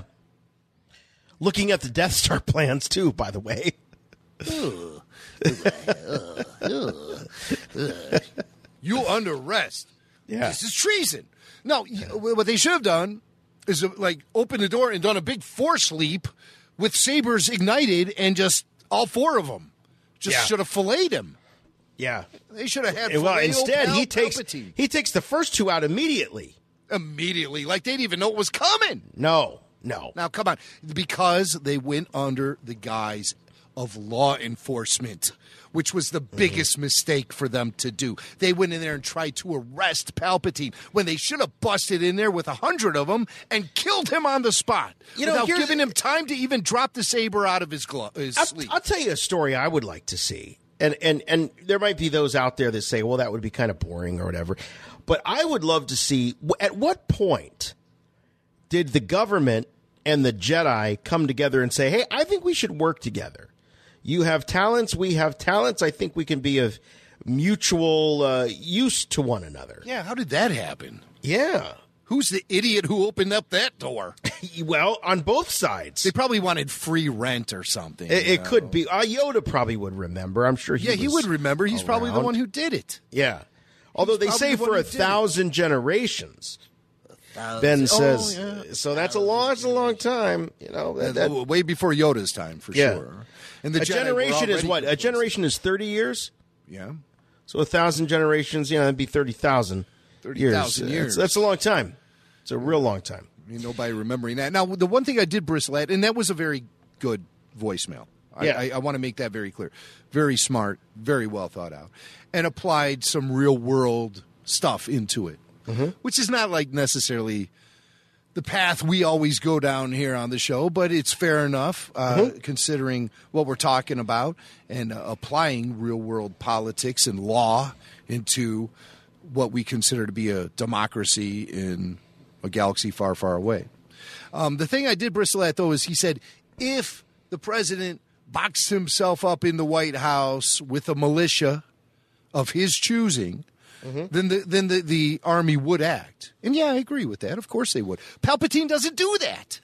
Looking at the Death Star plans, too, by the way. You under arrest. Yeah. This is treason. No, what they should have done is open the door and done a big force leap with sabers ignited and just all 4 of them. Should have filleted him. Yeah. They should have had well, instead, Palpatine. he takes the first 2 out immediately. Immediately. Like they didn't even know it was coming. No. Now, come on. Because they went under the guise of law enforcement, which was the biggest mistake for them to do. They went in there and tried to arrest Palpatine when they should have busted in there with 100 of them and killed him on the spot without giving him time to even drop the saber out of his sleeve. I'll tell you a story I would like to see. And there might be those out there that say, well, that would be kind of boring or whatever. But I would love to see, at what point did the government and the Jedi come together and say, hey, I think we should work together. You have talents, we have talents. I think we can be of mutual use to one another. Yeah, how did that happen? Yeah. Who's the idiot who opened up that door? Well, on both sides. They probably wanted free rent or something. It could be. Yoda probably would remember. I'm sure he would remember. He's probably the one who did it. Yeah. Although they say for 1,000 generations. Ben says, so that's a long time. Way before Yoda's time, for sure. And a generation is what? A generation is 30 years? Yeah. So 1,000 generations, that'd be 30,000 years. That's a long time. It's a real long time. I mean, nobody remembering that. Now, the one thing I did bristle at, and that was a very good voicemail. I want to make that very clear. Very smart, very well thought out, and applied some real world stuff into it, which is not like necessarily the path we always go down here on the show, but it's fair enough considering what we're talking about and applying real world politics and law into what we consider to be a democracy in a galaxy far, far away. The thing I did bristle at, though, is he said if the president boxed himself up in the White House with a militia of his choosing, then the army would act. And yeah, I agree with that. Of course they would. Palpatine doesn't do that.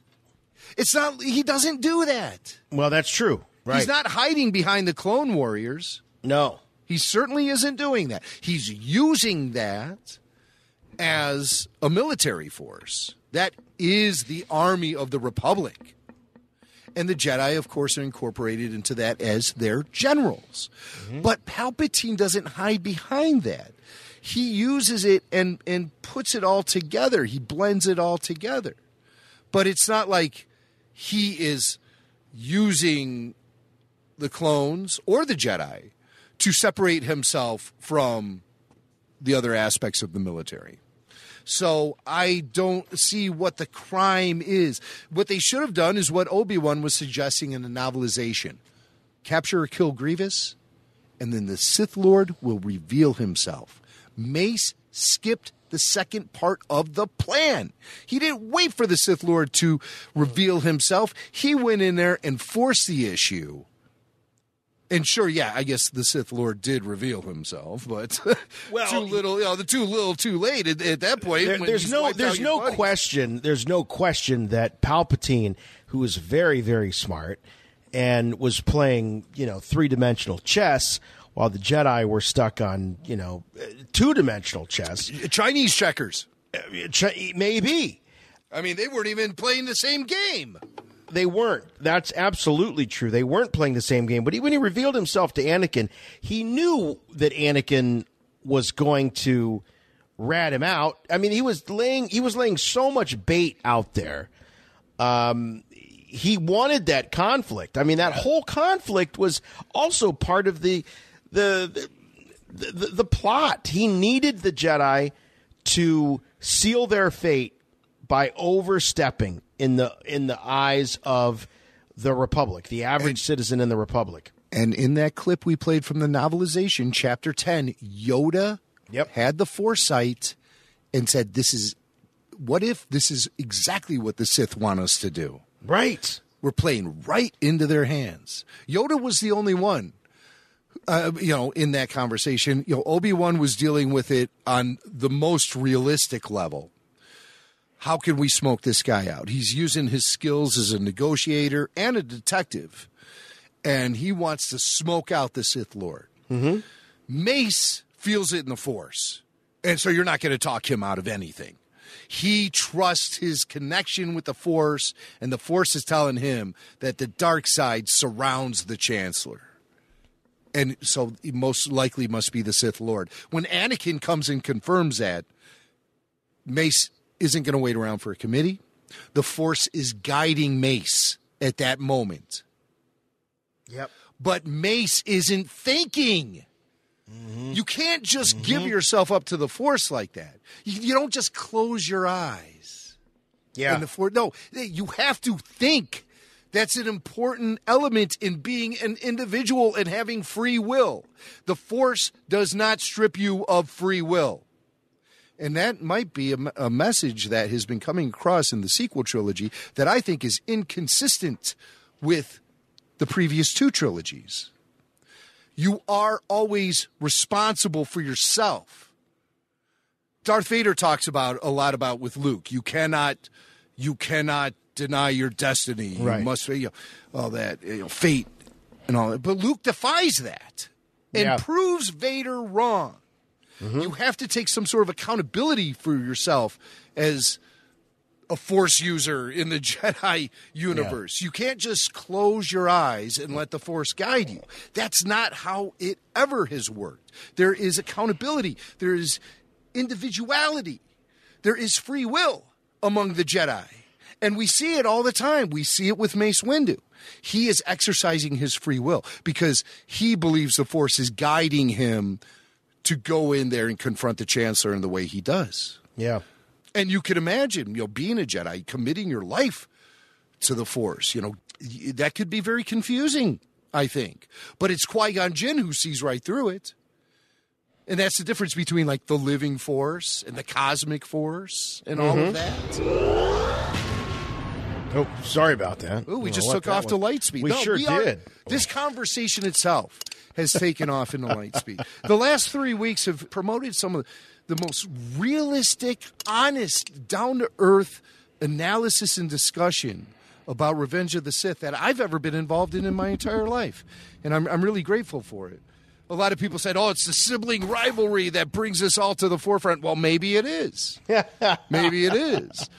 He doesn't do that. Well, that's true. Right. He's not hiding behind the Clone Warriors. No. He certainly isn't doing that. He's using that as a military force. That is the army of the Republic. And the Jedi, of course, are incorporated into that as their generals. But Palpatine doesn't hide behind that. He uses it and puts it all together. He blends it all together. But it's not like he is using the clones or the Jedi to separate himself from the other aspects of the military. So I don't see what the crime is. What they should have done is what Obi-Wan was suggesting in the novelization. Capture or kill Grievous, and then the Sith Lord will reveal himself. Mace skipped the second part of the plan. He didn't wait for the Sith Lord to reveal himself. He went in there and forced the issue. And sure, yeah, I guess the Sith Lord did reveal himself, but too little, too late at that point. There's no question that Palpatine, who was very, very smart and was playing, three-dimensional chess, while the Jedi were stuck on, two-dimensional chess. Chinese checkers. Maybe. I mean, they weren't even playing the same game. They weren't. That's absolutely true. They weren't playing the same game. But when he revealed himself to Anakin, he knew that Anakin was going to rat him out. I mean, he was laying so much bait out there. He wanted that conflict. I mean, that whole conflict was also part of the plot. He needed the Jedi to seal their fate by overstepping in the eyes of the Republic, the average citizen in the Republic. And in that clip we played from the novelization, Chapter 10, Yoda had the foresight and said, what if this is exactly what the Sith want us to do? Right. We're playing right into their hands. Yoda was the only one, in that conversation. Obi-Wan was dealing with it on the most realistic level. How can we smoke this guy out? He's using his skills as a negotiator and a detective, and he wants to smoke out the Sith Lord. Mm-hmm. Mace feels it in the Force, and so you're not going to talk him out of anything. He trusts his connection with the Force, and the Force is telling him that the dark side surrounds the Chancellor. And so he most likely must be the Sith Lord. When Anakin comes and confirms that, Mace isn't going to wait around for a committee. The Force is guiding Mace at that moment. Yep. But Mace isn't thinking. Mm-hmm. You can't just give yourself up to the Force like that. You don't just close your eyes. Yeah. No, you have to think. That's an important element in being an individual and having free will. The Force does not strip you of free will. And that might be a message that has been coming across in the sequel trilogy that I think is inconsistent with the previous two trilogies. You are always responsible for yourself. Darth Vader talks a lot about with Luke. You cannot deny your destiny. Right. You must, all that, fate and all that. But Luke defies that and proves Vader wrong. Mm-hmm. You have to take some sort of accountability for yourself as a Force user in the Jedi universe. Yeah. You can't just close your eyes and let the Force guide you. That's not how it ever has worked. There is accountability. There is individuality. There is free will among the Jedi. And we see it all the time. We see it with Mace Windu. He is exercising his free will because he believes the Force is guiding him to go in there and confront the Chancellor in the way he does. Yeah. And you can imagine, being a Jedi, committing your life to the Force, that could be very confusing, I think. But it's Qui-Gon Jinn who sees right through it. And that's the difference between, like, the living Force and the cosmic Force and all of that. Oh, sorry about that. Oh, we just took off to light speed. We sure did. This conversation itself has taken off into light speed. The last 3 weeks have promoted some of the most realistic, honest, down-to-earth analysis and discussion about Revenge of the Sith that I've ever been involved in my entire life. And I'm really grateful for it. A lot of people said, it's the sibling rivalry that brings us all to the forefront. Well, maybe it is. Maybe it is.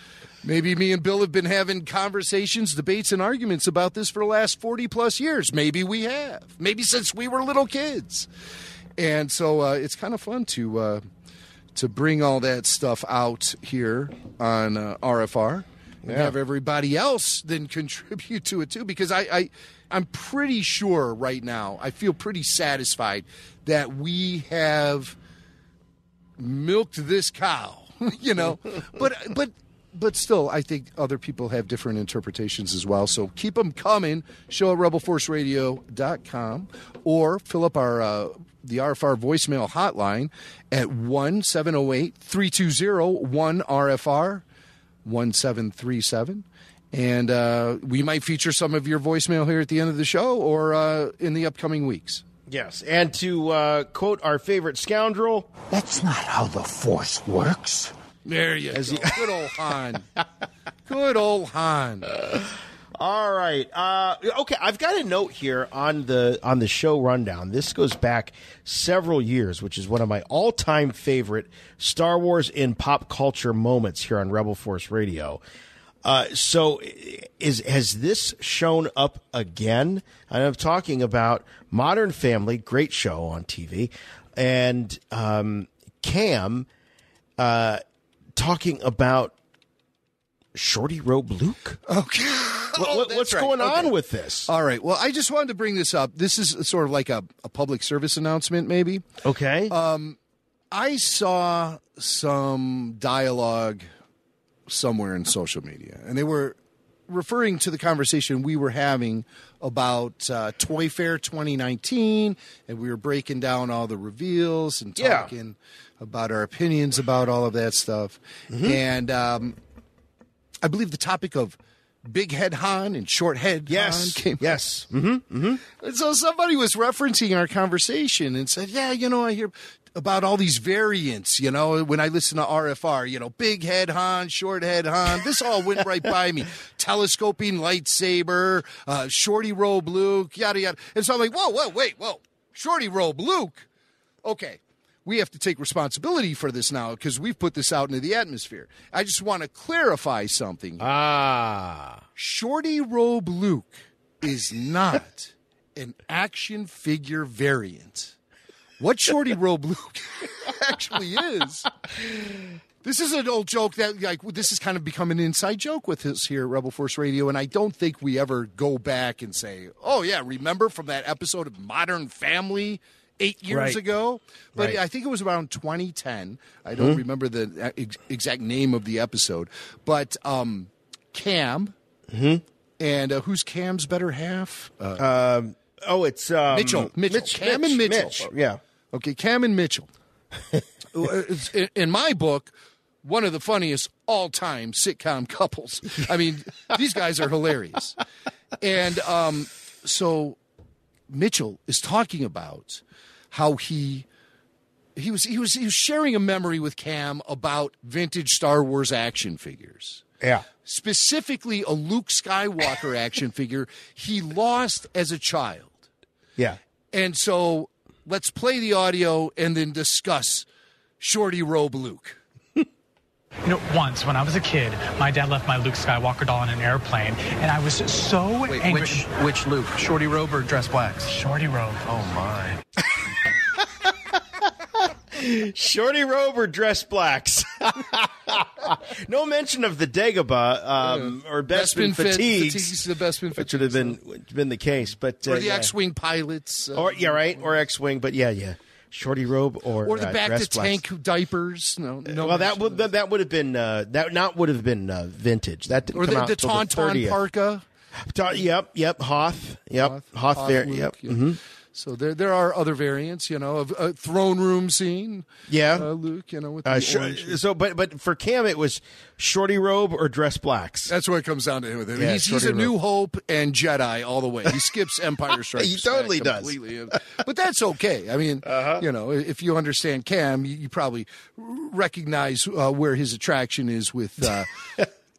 Maybe me and Bill have been having conversations, debates, and arguments about this for the last 40-plus years. Maybe we have. Maybe since we were little kids. And so it's kind of fun to bring all that stuff out here on RFR and have everybody else then contribute to it, too. Because I'm pretty sure right now, I feel pretty satisfied that we have milked this cow, But But still, I think other people have different interpretations as well. So keep them coming. Show at rebelforceradio.com or fill up the RFR voicemail hotline at 1-708-320-1RFR 1737. And we might feature some of your voicemail here at the end of the show or in the upcoming weeks. Yes, and to quote our favorite scoundrel, "That's not how the Force works." There you go. Good old Han. Good old Han. All right. Okay, I've got a note here on the show rundown. This goes back several years, which is one of my all-time favorite Star Wars in pop culture moments here on Rebel Force Radio. So has this shown up again? And I'm talking about Modern Family, great show on TV, and Cam talking about Shorty Robe Luke. Okay. What's going on with this? All right. Well, I just wanted to bring this up. This is sort of like a public service announcement, maybe. Okay. I saw some dialogue somewhere in social media, and they were referring to the conversation we were having about Toy Fair 2019, and we were breaking down all the reveals and talking about our opinions about all of that stuff. Mm-hmm. And I believe the topic of big head Han and short head Han came up. Yes. Mm-hmm. Mm-hmm. And so somebody was referencing our conversation and said, I hear about all these variants, when I listen to RFR, big head Han, short head Han. This all went right by me. Telescoping lightsaber, Shorty Robe Luke, yada, yada. And so I'm like, whoa. Shorty Robe Luke? Okay. We have to take responsibility for this now because we've put this out into the atmosphere. I just want to clarify something. Shorty Robe Luke is not an action figure variant. What Shorty Robe Luke actually is, this is an old joke that, this has kind of become an inside joke with us here at Rebel Force Radio, and I don't think we ever go back and say, remember from that episode of Modern Family 8 years ago? But I think it was around 2010. I don't remember the exact name of the episode. But Cam, and who's Cam's better half? It's Mitchell. Cam and Mitchell. Yeah. Okay, Cam and Mitchell. In my book, one of the funniest all-time sitcom couples. I mean, these guys are hilarious. And so Mitchell is talking about how he was sharing a memory with Cam about vintage Star Wars action figures. Yeah. Specifically a Luke Skywalker action figure he lost as a child. Yeah. And so let's play the audio and then discuss Shorty Robe Luke. Once when I was a kid, my dad left my Luke Skywalker doll in an airplane, and I was so angry. Which Luke? Shorty Robe or Dress Blacks? Shorty Robe. Oh, my. Shorty Robe or Dress Blacks? No mention of the Dagobah or Bespin Fatigues. Fatigues, the Bespin Fatigues. Which would have been the case. But, or the X-Wing pilots. Or X-Wing, but yeah. Shorty Robe or the back to tank diapers. No. Well, that would have been vintage. That didn't or come out the Tauntaun parka. Yep. Hoth. Yep. Hoth there. Luke, yep. Yeah. Mm-hmm. So there are other variants, of a throne room scene. Yeah, Luke, with the orange. So, but for Cam, it was Shorty Robe or Dress Blacks. That's what it comes down to with him. Yeah, he's a New Hope and Jedi all the way. He skips Empire Strikes He totally Back completely. But that's okay. I mean, if you understand Cam, you probably recognize where his attraction is with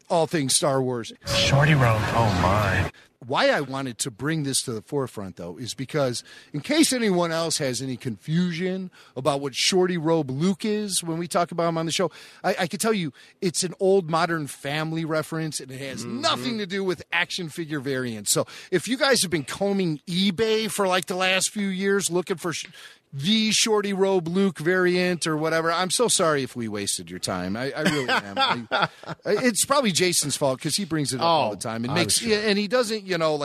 all things Star Wars. Shorty Robe. Oh, my. Why I wanted to bring this to the forefront, though, is because in case anyone else has any confusion about what Shorty Robe Luke is when we talk about him on the show, I can tell you it's an old Modern Family reference, and it has nothing to do with action figure variants. So if you guys have been combing eBay for like the last few years looking for the Shorty Robe Luke variant or whatever, I'm so sorry if we wasted your time. I really am. It's probably Jason's fault because he brings it up all the time. And he doesn't,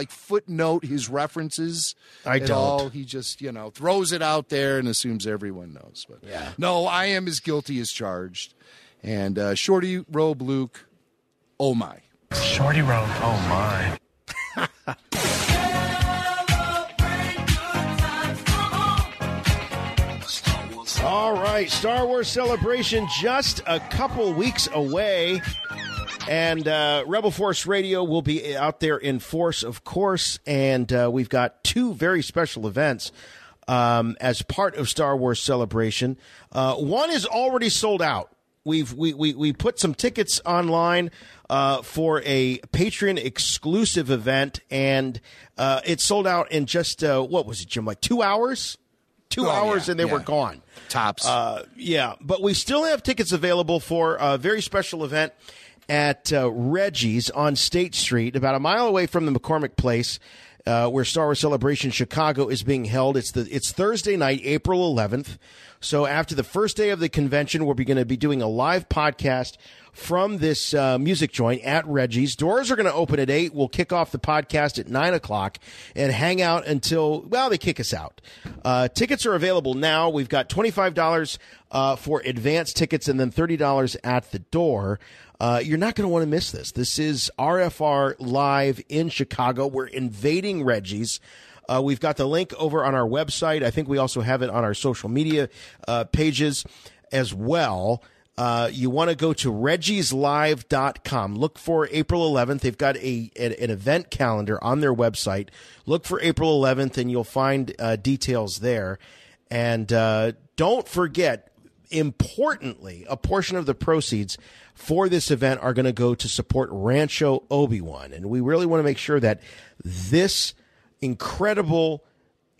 footnote his references at all. He just, throws it out there and assumes everyone knows. But no, I am as guilty as charged. And Shorty Robe Luke, oh my. Shorty Robe. Oh, my. All right, Star Wars Celebration just a couple weeks away. And Rebel Force Radio will be out there in force, of course. And we've got two very special events as part of Star Wars Celebration. One is already sold out. We put some tickets online for a Patreon exclusive event, and it sold out in just what was it, Jim? Like 2 hours? 2 hours, and they were gone. Tops. Yeah, but we still have tickets available for a very special event at Reggie's on State Street, about a mile away from the McCormick Place, where Star Wars Celebration Chicago is being held. It's Thursday night, April 11th. So after the first day of the convention, we're going to be doing a live podcast from this music joint at Reggie's. Doors are going to open at 8. We'll kick off the podcast at 9 o'clock and hang out until, well, they kick us out. Tickets are available now. We've got $25 for advance tickets and then $30 at the door. You're not going to want to miss this. This is RFR Live in Chicago. We're invading Reggie's. We've got the link over on our website. I think we also have it on our social media pages as well. You want to go to reggieslive.com. Look for April 11th. They've got an event calendar on their website. Look for April 11th, and you'll find details there. And don't forget, importantly, a portion of the proceeds for this event are going to go to support Rancho Obi-Wan. And we really want to make sure that this incredible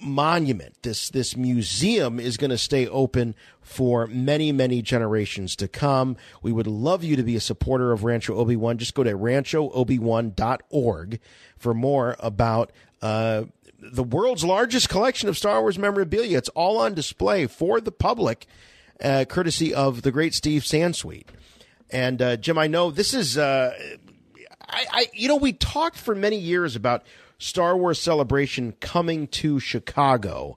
monument, this museum, is going to stay open for many, many generations to come. We would love you to be a supporter of Rancho Obi-Wan. Just go to ranchoobiwan.org for more about the world's largest collection of Star Wars memorabilia. It's all on display for the public, courtesy of the great Steve Sansweet. And Jim, I know this is, we talked for many years about Star Wars Celebration coming to Chicago,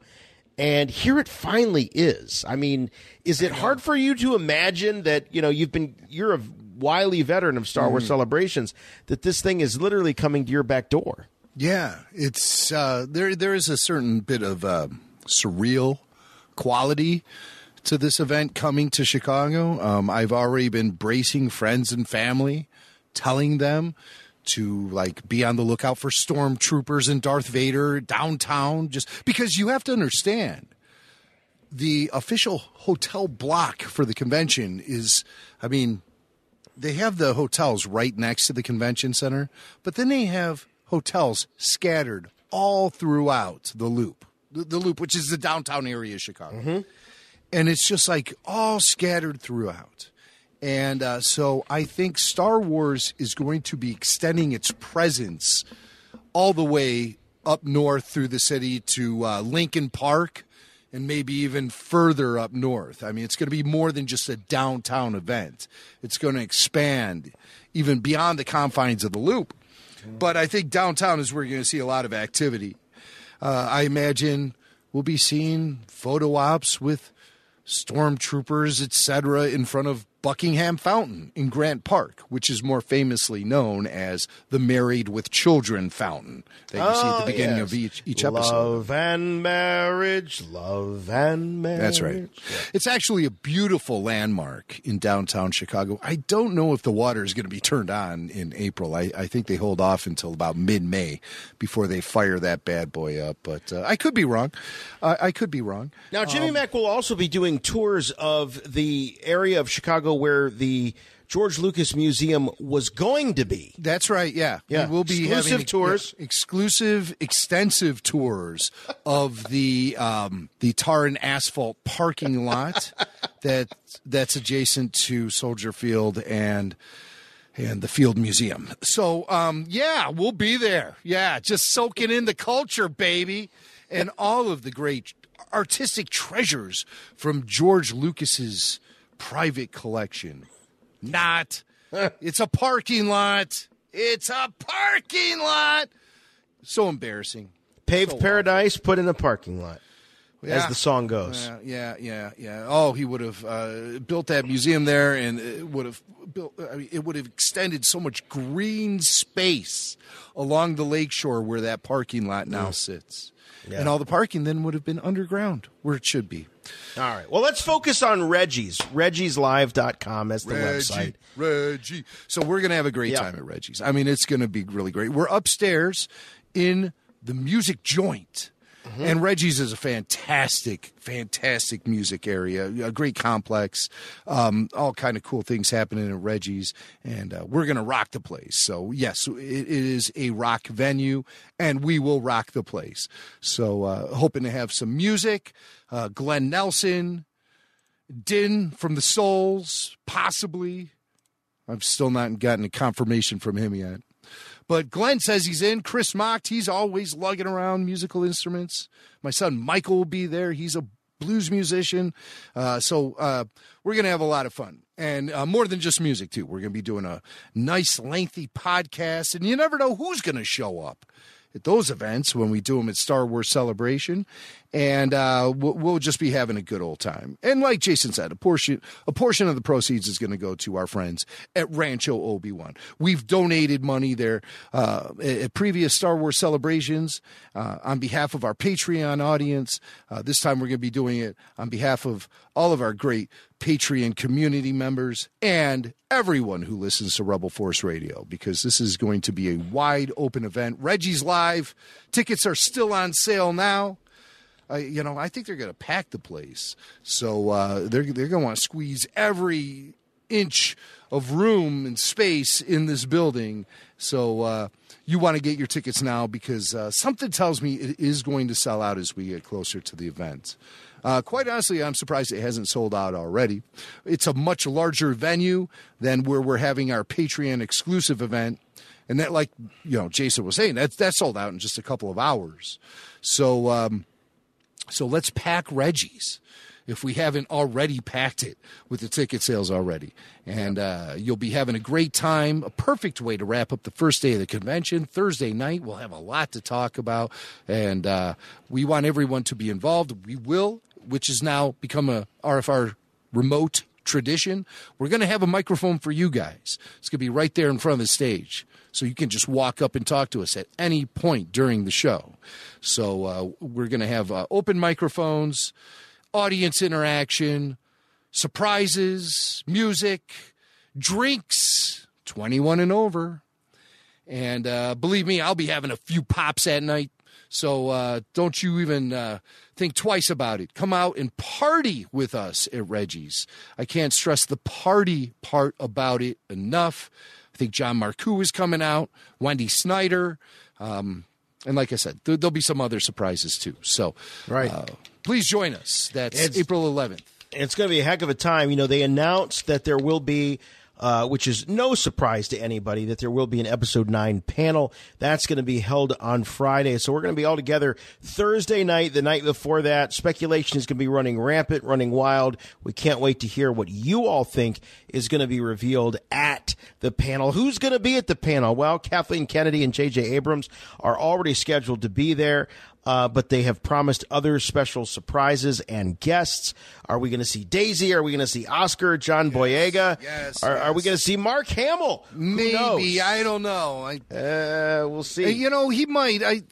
and here it finally is. I mean, is it hard for you to imagine that, you're a wily veteran of Star Wars Celebrations, that this thing is literally coming to your back door? Yeah, it's there is a certain bit of surreal quality to this event coming to Chicago. I've already been bracing friends and family, telling them to be on the lookout for stormtroopers and Darth Vader downtown, just because you have to understand the official hotel block for the convention is, they have the hotels right next to the convention center, but then they have hotels scattered all throughout the Loop, the Loop, which is the downtown area of Chicago. Mm-hmm. And it's just all scattered throughout. And so I think Star Wars is going to be extending its presence all the way up north through the city to Lincoln Park and maybe even further up north. It's going to be more than just a downtown event. It's going to expand even beyond the confines of the Loop. But I think downtown is where you're going to see a lot of activity. I imagine we'll be seeing photo ops with stormtroopers, etc., in front of Buckingham Fountain in Grant Park, which is more famously known as the Married with Children Fountain that you see at the beginning of each episode. Love and marriage, love and marriage. That's right. Yeah. It's actually a beautiful landmark in downtown Chicago. I don't know if the water is going to be turned on in April. I think they hold off until about mid-May before they fire that bad boy up. But I could be wrong. I could be wrong. Now, Jimmy Mack will also be doing tours of the area of Chicago where the George Lucas Museum was going to be. That's right, yeah. We will be having tours. Exclusive, extensive tours of the tar and asphalt parking lot that's adjacent to Soldier Field and the Field Museum. So, we'll be there. Yeah, just soaking in the culture, baby. And all of the great artistic treasures from George Lucas's private collection. Not. It's a parking lot. It's a parking lot. So embarrassing. Paved paradise put in a parking lot. as the song goes. Yeah. Oh, he would have built that museum there, and it would have extended so much green space along the lakeshore where that parking lot now sits. Yeah. And all the parking then would have been underground where it should be. All right. Well, let's focus on Reggie's. ReggiesLive.com. That's the website. Reggie. So we're going to have a great time at Reggie's. I mean, it's going to be really great. We're upstairs in the music joint. Mm-hmm. And Reggie's is a fantastic music area, a great complex, all kind of cool things happening at Reggie's, and we're going to rock the place. So, yes, it is a rock venue, and we will rock the place. So, hoping to have some music, Glenn Nelson, Din from the Souls, possibly. I've still not gotten a confirmation from him yet. But Glenn says he's in. Chris Mocht, he's always lugging around musical instruments. My son Michael will be there. He's a blues musician. So we're going to have a lot of fun. And more than just music, too. We're going to be doing a nice, lengthy podcast. And you never know who's going to show up at those events when we do them at Star Wars Celebration. And we'll just be having a good old time. And like Jason said, a portion of the proceeds is going to go to our friends at Rancho Obi-Wan. We've donated money there at previous Star Wars Celebrations on behalf of our Patreon audience. This time we're going to be doing it on behalf of all of our great Patreon community members and everyone who listens to Rebel Force Radio, because this is going to be a wide open event. Reggie's Live. Tickets are still on sale now. I think they're going to pack the place. So they're going to want to squeeze every inch of room and space in this building. So you want to get your tickets now, because something tells me it is going to sell out as we get closer to the event. Quite honestly, I'm surprised it hasn't sold out already. It's a much larger venue than where we're having our Patreon exclusive event. And that, like, Jason was saying, that sold out in just a couple of hours. So let's pack Reggie's if we haven't already packed it with the ticket sales already. And you'll be having a great time, a perfect way to wrap up the first day of the convention. Thursday night, we'll have a lot to talk about, and we want everyone to be involved. We will, which has now become a RFR remote tradition. We're going to have a microphone for you guys. It's going to be right there in front of the stage, so you can just walk up and talk to us at any point during the show. So we're going to have open microphones, audience interaction, surprises, music, drinks, 21 and over. And believe me, I'll be having a few pops at night. So don't you even think twice about it. Come out and party with us at Reggie's. I can't stress the party part about it enough. I think John Marcoux is coming out, Wendy Snyder. And like I said, there'll be some other surprises too. So please join us. That's April 11th. It's going to be a heck of a time. They announced that there will be, which is no surprise to anybody, that there will be an Episode 9 panel. That's going to be held on Friday. So we're going to be all together Thursday night, the night before that. Speculation is going to be running rampant, running wild. We can't wait to hear what you all think is going to be revealed at the panel. Who's going to be at the panel? Well, Kathleen Kennedy and J.J. Abrams are already scheduled to be there. But they have promised other special surprises and guests. Are we going to see Daisy? Are we going to see Oscar, John Boyega? Yes. Are we going to see Mark Hamill? Maybe. I don't know. We'll see. He might.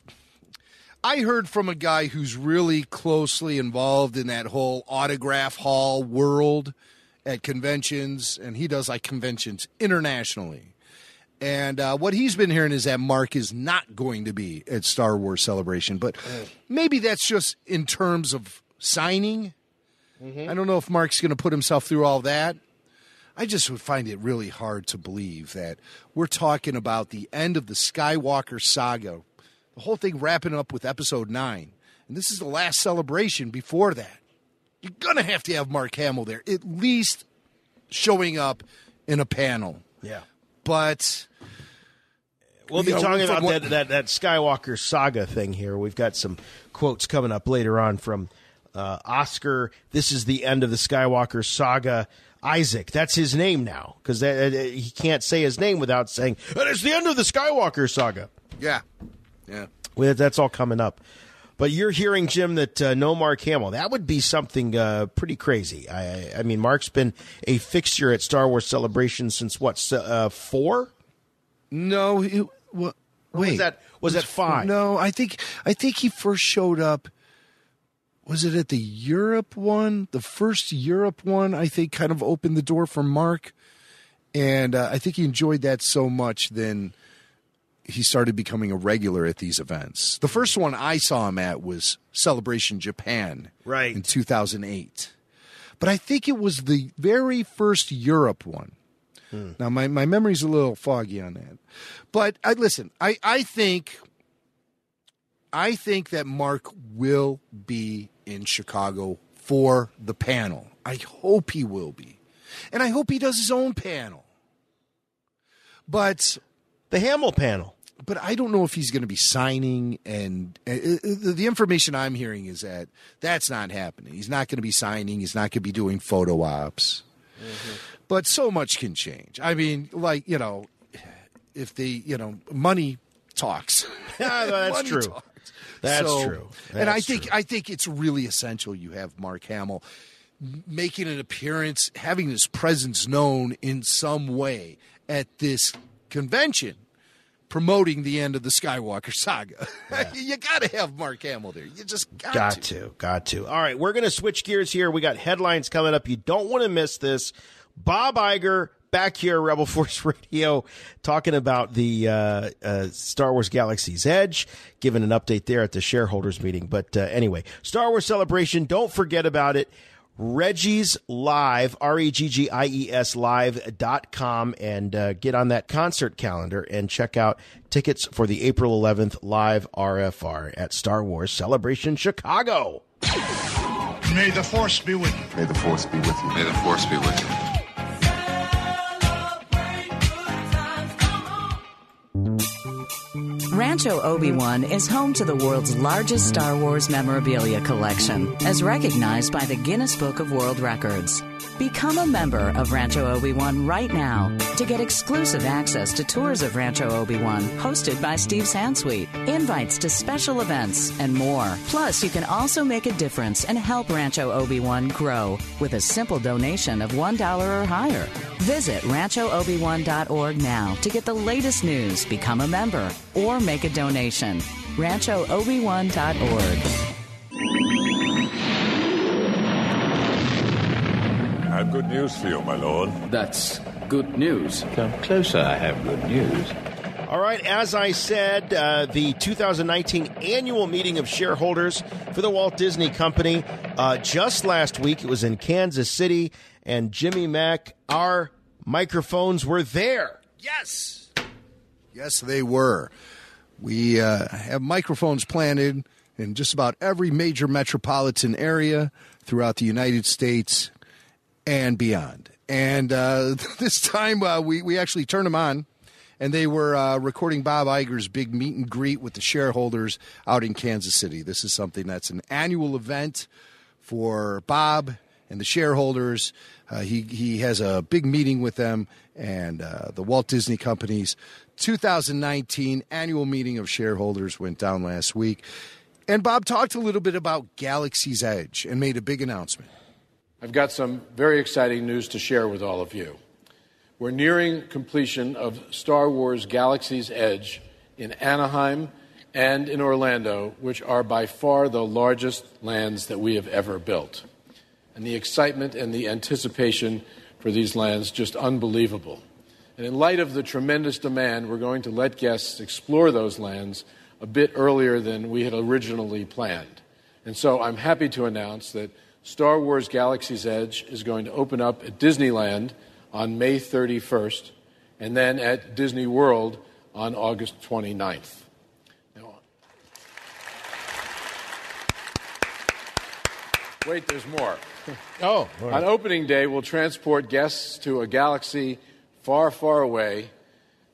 I heard from a guy who's really closely involved in that whole autograph hall world at conventions, and he does conventions internationally. And what he's been hearing is that Mark is not going to be at Star Wars Celebration. But maybe that's just in terms of signing. Mm-hmm. I don't know if Mark's going to put himself through all that. I just would find it really hard to believe that we're talking about the end of the Skywalker Saga, the whole thing wrapping up with Episode 9. And this is the last celebration before that. You're going to have Mark Hamill there, at least showing up in a panel. Yeah. But we'll be talking about that Skywalker Saga thing here. We've got some quotes coming up later on from Oscar. This is the end of the Skywalker Saga. Isaac, that's his name now, because he can't say his name without saying, and it's the end of the Skywalker Saga. Yeah. Well, that's all coming up. But you're hearing, Jim, that no Mark Hamill. That would be something pretty crazy. I mean, Mark's been a fixture at Star Wars Celebration since what, 4? No, wait. Was that 5? No, I think he first showed up. Was it at the Europe one? The first Europe one, I think, kind of opened the door for Mark. And I think he enjoyed that so much, then he started becoming a regular at these events. The first one I saw him at was Celebration Japan in 2008. But I think it was the very first Europe one. Now, my memory's a little foggy on that. But listen, I think that Mark will be in Chicago for the panel. I hope he will be. And I hope he does his own panel. But the Hamill panel. But I don't know if he's going to be signing, and the information I'm hearing is that that's not happening. He's not going to be signing. He's not going to be doing photo ops. Mm-hmm. But so much can change. I mean, like, if money talks. That's money true. Talks. That's true. And I think it's really essential you have Mark Hamill making an appearance, having his presence known in some way at this convention, promoting the end of the Skywalker Saga. Yeah. You got to have Mark Hamill there. You just got to. All right, we're going to switch gears here. We got headlines coming up. You don't want to miss this. Bob Iger back here, Rebel Force Radio, talking about the Star Wars Galaxy's Edge, giving an update there at the shareholders meeting. But anyway, Star Wars Celebration, don't forget about it. Reggie's Live, REGGIES Live.com, and get on that concert calendar and check out tickets for the April 11th live RFR at Star Wars Celebration Chicago. May the Force be with you. May the Force be with you. May the Force be with you. Rancho Obi-Wan is home to the world's largest Star Wars memorabilia collection, as recognized by the Guinness Book of World Records. Become a member of Rancho Obi-Wan right now to get exclusive access to tours of Rancho Obi-Wan hosted by Steve Sansweet, invites to special events, and more. Plus, you can also make a difference and help Rancho Obi-Wan grow with a simple donation of $1 or higher. Visit ranchoobi-wan.org now to get the latest news, become a member, or make a donation. ranchoobi-wan.org. I have good news for you, my lord. That's good news. Come closer, I have good news. All right, as I said, the 2019 annual meeting of shareholders for the Walt Disney Company, just last week, it was in Kansas City, and Jimmy Mack, our microphones were there. Yes, they were. We have microphones planted in just about every major metropolitan area throughout the United States and beyond. And this time we actually turned them on, and they were recording Bob Iger's big meet and greet with the shareholders out in Kansas City. This is something that's an annual event for Bob and the shareholders. He has a big meeting with them, and the Walt Disney Company's 2019 annual meeting of shareholders went down last week. And Bob talked a little bit about Galaxy's Edge and made a big announcement. I've got some very exciting news to share with all of you. We're nearing completion of Star Wars Galaxy's Edge in Anaheim and in Orlando, which are by far the largest lands that we have ever built. And the excitement and the anticipation for these lands just unbelievable. And in light of the tremendous demand, we're going to let guests explore those lands a bit earlier than we had originally planned. And so I'm happy to announce that Star Wars Galaxy's Edge is going to open up at Disneyland on May 31st, and then at Disney World on August 29th. Now, wait, there's more. Oh. Right. On opening day, we'll transport guests to a galaxy far, far away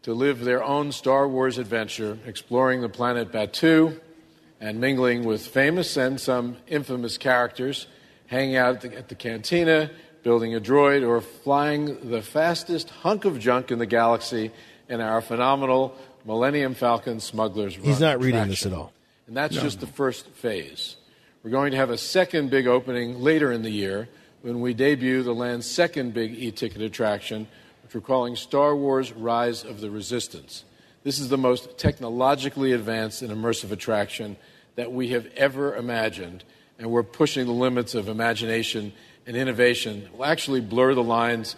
to live their own Star Wars adventure, exploring the planet Batuu and mingling with famous and some infamous characters, hanging out at the cantina, building a droid, or flying the fastest hunk of junk in the galaxy in our phenomenal Millennium Falcon Smuggler's Run. He's not reading this at all. And that's just the first phase. We're going to have a second big opening later in the year when we debut the land's second big e-ticket attraction, which we're calling Star Wars Rise of the Resistance. This is the most technologically advanced and immersive attraction that we have ever imagined, and we're pushing the limits of imagination and innovation. We'll actually blur the lines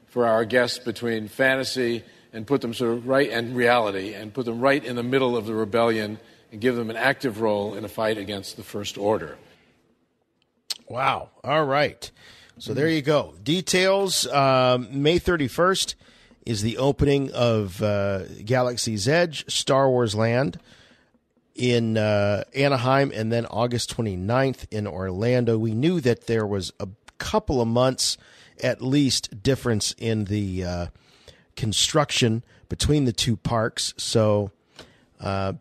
for our guests between fantasy and put them sort of right and reality, and put them right in the middle of the rebellion and give them an active role in a fight against the First Order. Wow. All right. So there you go. Details, May 31st is the opening of Galaxy's Edge, Star Wars Land in Anaheim, and then August 29th in Orlando. We knew that there was a couple of months at least difference in the construction between the two parks. So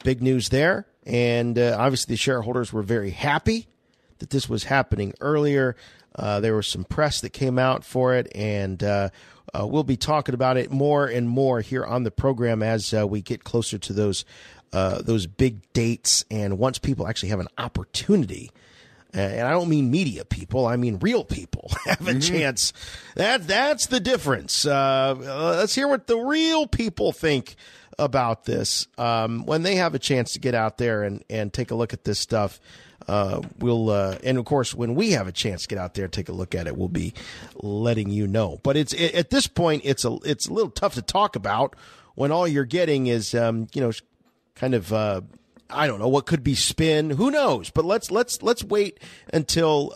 big news there. And obviously the shareholders were very happy that this was happening earlier. There was some press that came out for it, and we'll be talking about it more and more here on the program as we get closer to those big dates, and once people actually have an opportunity. And I don't mean media people, I mean real people have a chance. That's the difference. Let's hear what the real people think about this when they have a chance to get out there and take a look at this stuff. We'll and of course, when we have a chance to get out there and take a look at it, we'll be letting you know. But at this point, it's a little tough to talk about when all you're getting is kind of I don't know what could be spin. Who knows? But let's wait until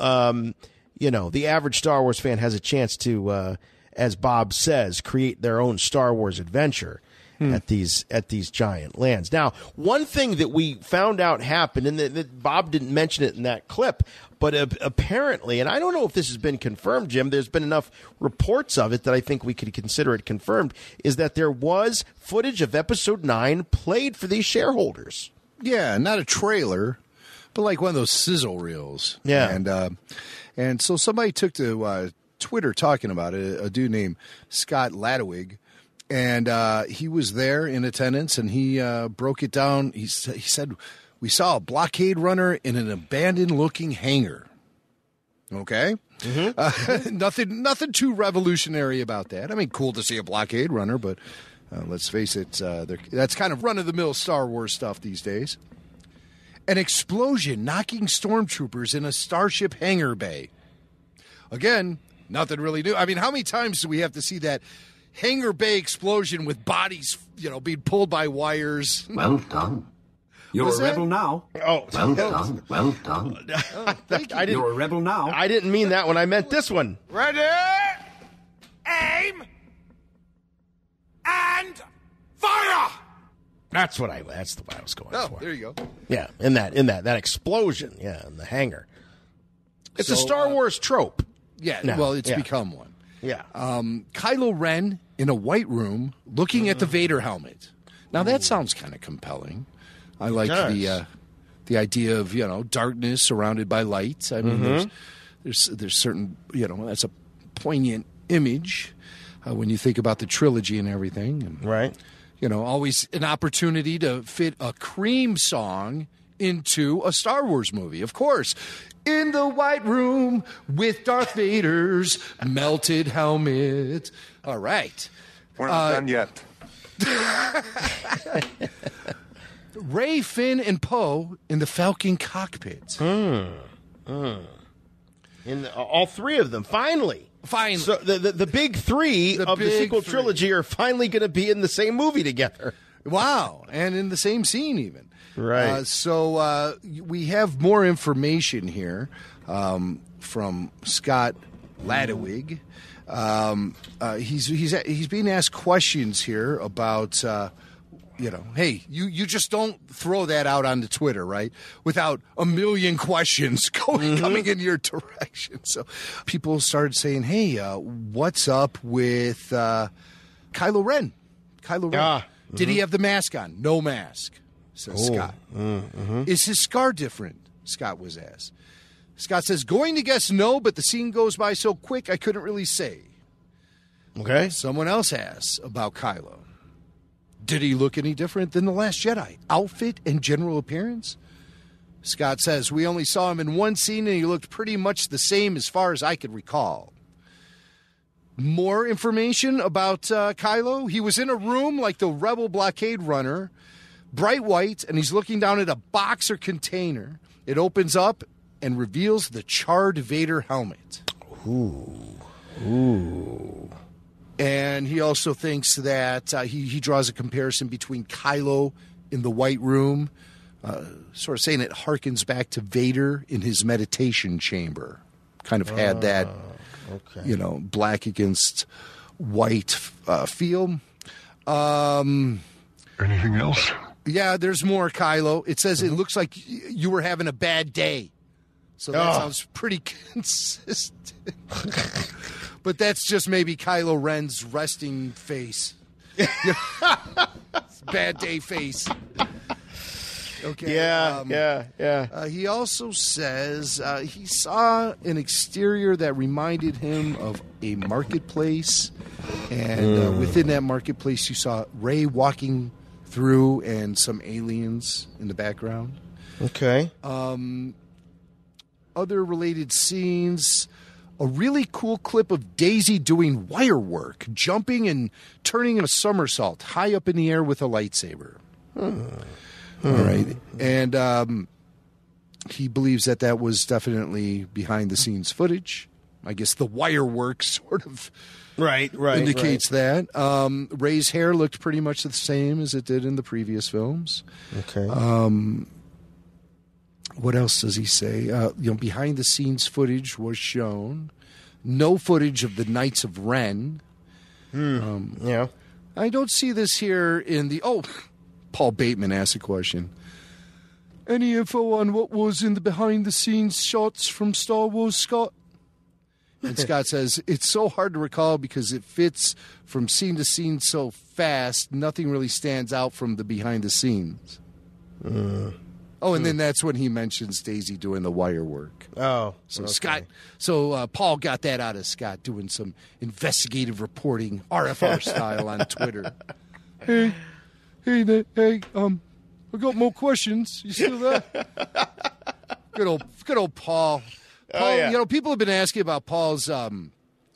the average Star Wars fan has a chance to, as Bob says, create their own Star Wars adventure at these giant lands. Now, one thing that we found out happened, and that Bob didn't mention it in that clip, but apparently, and I don't know if this has been confirmed, Jim, there's been enough reports of it that I think we could consider it confirmed, is that there was footage of Episode 9 played for these shareholders. Yeah, not a trailer, but like one of those sizzle reels. Yeah. And so somebody took to Twitter talking about it, a dude named Scott Ladewig, and he was there in attendance, and he broke it down. He said, we saw a blockade runner in an abandoned-looking hangar. Okay? Nothing too revolutionary about that. I mean, cool to see a blockade runner, but let's face it, that's kind of run-of-the-mill Star Wars stuff these days. An explosion knocking stormtroopers in a starship hangar bay. Again, nothing really new. I mean, how many times do we have to see that hangar bay explosion with bodies, being pulled by wires? Well done. You're a rebel now. Oh, well done. Well done. You're a rebel now. I didn't mean that one. I meant this one. Ready, aim, and fire. That's the one I was going for. There you go. Yeah, in that explosion. Yeah, in the hangar. It's a Star Wars trope. Yeah. Well, it's become one. Yeah. Kylo Ren in a white room looking at the Vader helmet. Now that sounds kind of compelling. I like the idea of darkness surrounded by light. I mean, there's certain that's a poignant image when you think about the trilogy and everything. And, right. Always an opportunity to fit a Cream song into a Star Wars movie. Of course, in the white room with Darth Vader's melted helmet. All right. We're not done yet. Rey, Finn, and Poe in the Falcon cockpit. All three of them, finally. So the big three of the sequel trilogy are finally going to be in the same movie together. Wow. And in the same scene even. Right. So we have more information here from Scott Ladewig. He's being asked questions here about hey, you just don't throw that out onto Twitter, right? Without a million questions coming in your direction. So people started saying, hey, what's up with Kylo Ren? Did he have the mask on? No mask, says Scott. Is his scar different? Scott was asked. Scott says, going to guess no, but the scene goes by so quick I couldn't really say. Okay. Someone else asks about Kylo. Did he look any different than The Last Jedi? Outfit and general appearance? Scott says, we only saw him in one scene, and he looked pretty much the same as far as I could recall. More information about Kylo. He was in a room like the Rebel blockade runner, bright white, and he's looking down at a box or container. It opens up and reveals the charred Vader helmet. Ooh. And he also thinks that he draws a comparison between Kylo in the White Room, sort of saying it harkens back to Vader in his meditation chamber. Kind of had that, black against white feel. Anything else? Yeah, there's more, Kylo. It says it looks like you were having a bad day. So that sounds pretty consistent. But that's just maybe Kylo Ren's resting face. Bad day face. Okay. Yeah. He also says he saw an exterior that reminded him of a marketplace. And within that marketplace, you saw Rey walking through and some aliens in the background. Okay. Other related scenes, a really cool clip of Daisy doing wire work, jumping and turning a somersault high up in the air with a lightsaber. All right. And he believes that was definitely behind-the-scenes footage. I guess the wire work sort of indicates that. Rey's hair looked pretty much the same as it did in the previous films. Okay. What else does he say? Behind-the-scenes footage was shown. No footage of the Knights of Ren. Yeah. I don't see this here in the... Paul Bateman asked a question. Any info on what was in the behind-the-scenes shots from Star Wars, Scott? And Scott says, it's so hard to recall because it fits from scene to scene so fast, nothing really stands out from the behind-the-scenes. And then that's when he mentions Daisy doing the wire work. Oh. So Scott, Paul got that out of Scott doing some investigative reporting, RFR style on Twitter. Hey, I got more questions. You still there? Good old Paul. Paul, people have been asking about Paul's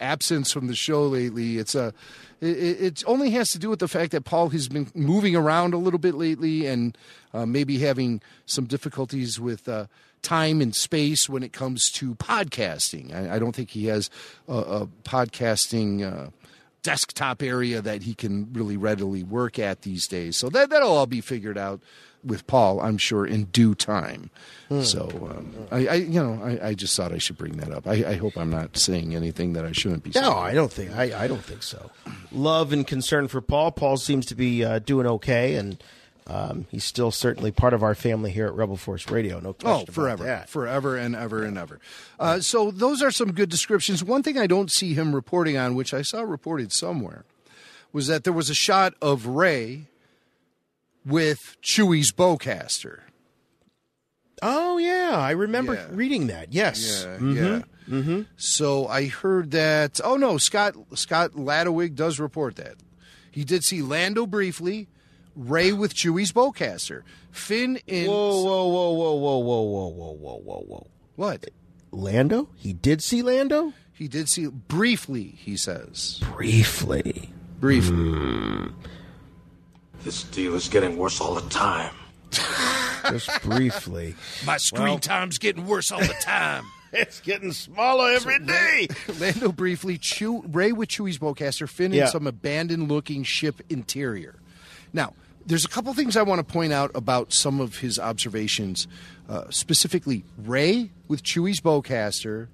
absence from the show lately. It only has to do with the fact that Paul has been moving around a little bit lately and maybe having some difficulties with time and space when it comes to podcasting. I don't think he has a podcasting desktop area that he can really readily work at these days. So that'll all be figured out with Paul, I'm sure, in due time. So I just thought I should bring that up. I hope I'm not saying anything that I shouldn't be saying. No, I don't think so. Love and concern for Paul. Paul seems to be doing okay, and he's still certainly part of our family here at Rebel Force Radio. No question about that. Forever and ever and ever. So those are some good descriptions. One thing I don't see him reporting on, which I saw reported somewhere, was that there was a shot of Rey with Chewie's bowcaster. Oh, yeah. I remember reading that. Yes. Yeah. Mm-hmm. So I heard that... Oh, no. Scott Ladowig does report that. He did see Lando briefly, Rey with Chewie's bowcaster. Finn in... Whoa. What? Lando? He did see Lando? He did see... Briefly, he says. Briefly. This deal is getting worse all the time. Just briefly. My screen time's getting worse all the time. It's getting smaller every day. Lando briefly, Rey with Chewie's bowcaster, Finn in some abandoned-looking ship interior. Now, there's a couple things I want to point out about some of his observations, specifically Rey with Chewie's bowcaster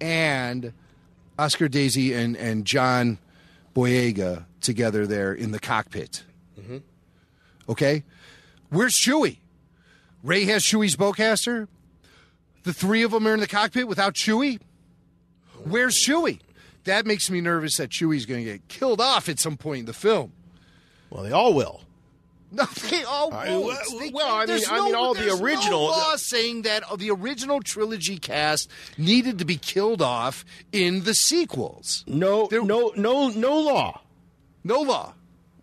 and Oscar Daisy and John Boyega together there in the cockpit. Okay? Where's Chewie? Rey has Chewie's bowcaster. The three of them are in the cockpit without Chewie. Where's Chewie? That makes me nervous that Chewie's going to get killed off at some point in the film. Well, they all will. No, they all won't. All the original. There's no law saying that the original trilogy cast needed to be killed off in the sequels. No law. No law.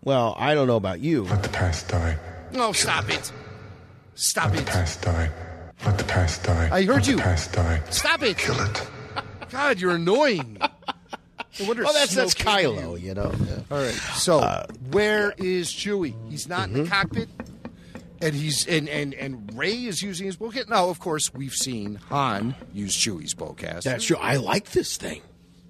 Well, I don't know about you. Let the past die. Oh, stop it. Stop it. Let the past die. Let the past die. I heard you. Let the past die. Stop it. Kill it. God, you're annoying. Well, that's Kylo, you know. Yeah. All right. So, where is Chewie? He's not in the cockpit, and he's and Rey is using his bowcat. Now, of course, we've seen Han use Chewie's bowcaster. That's true. I like this thing.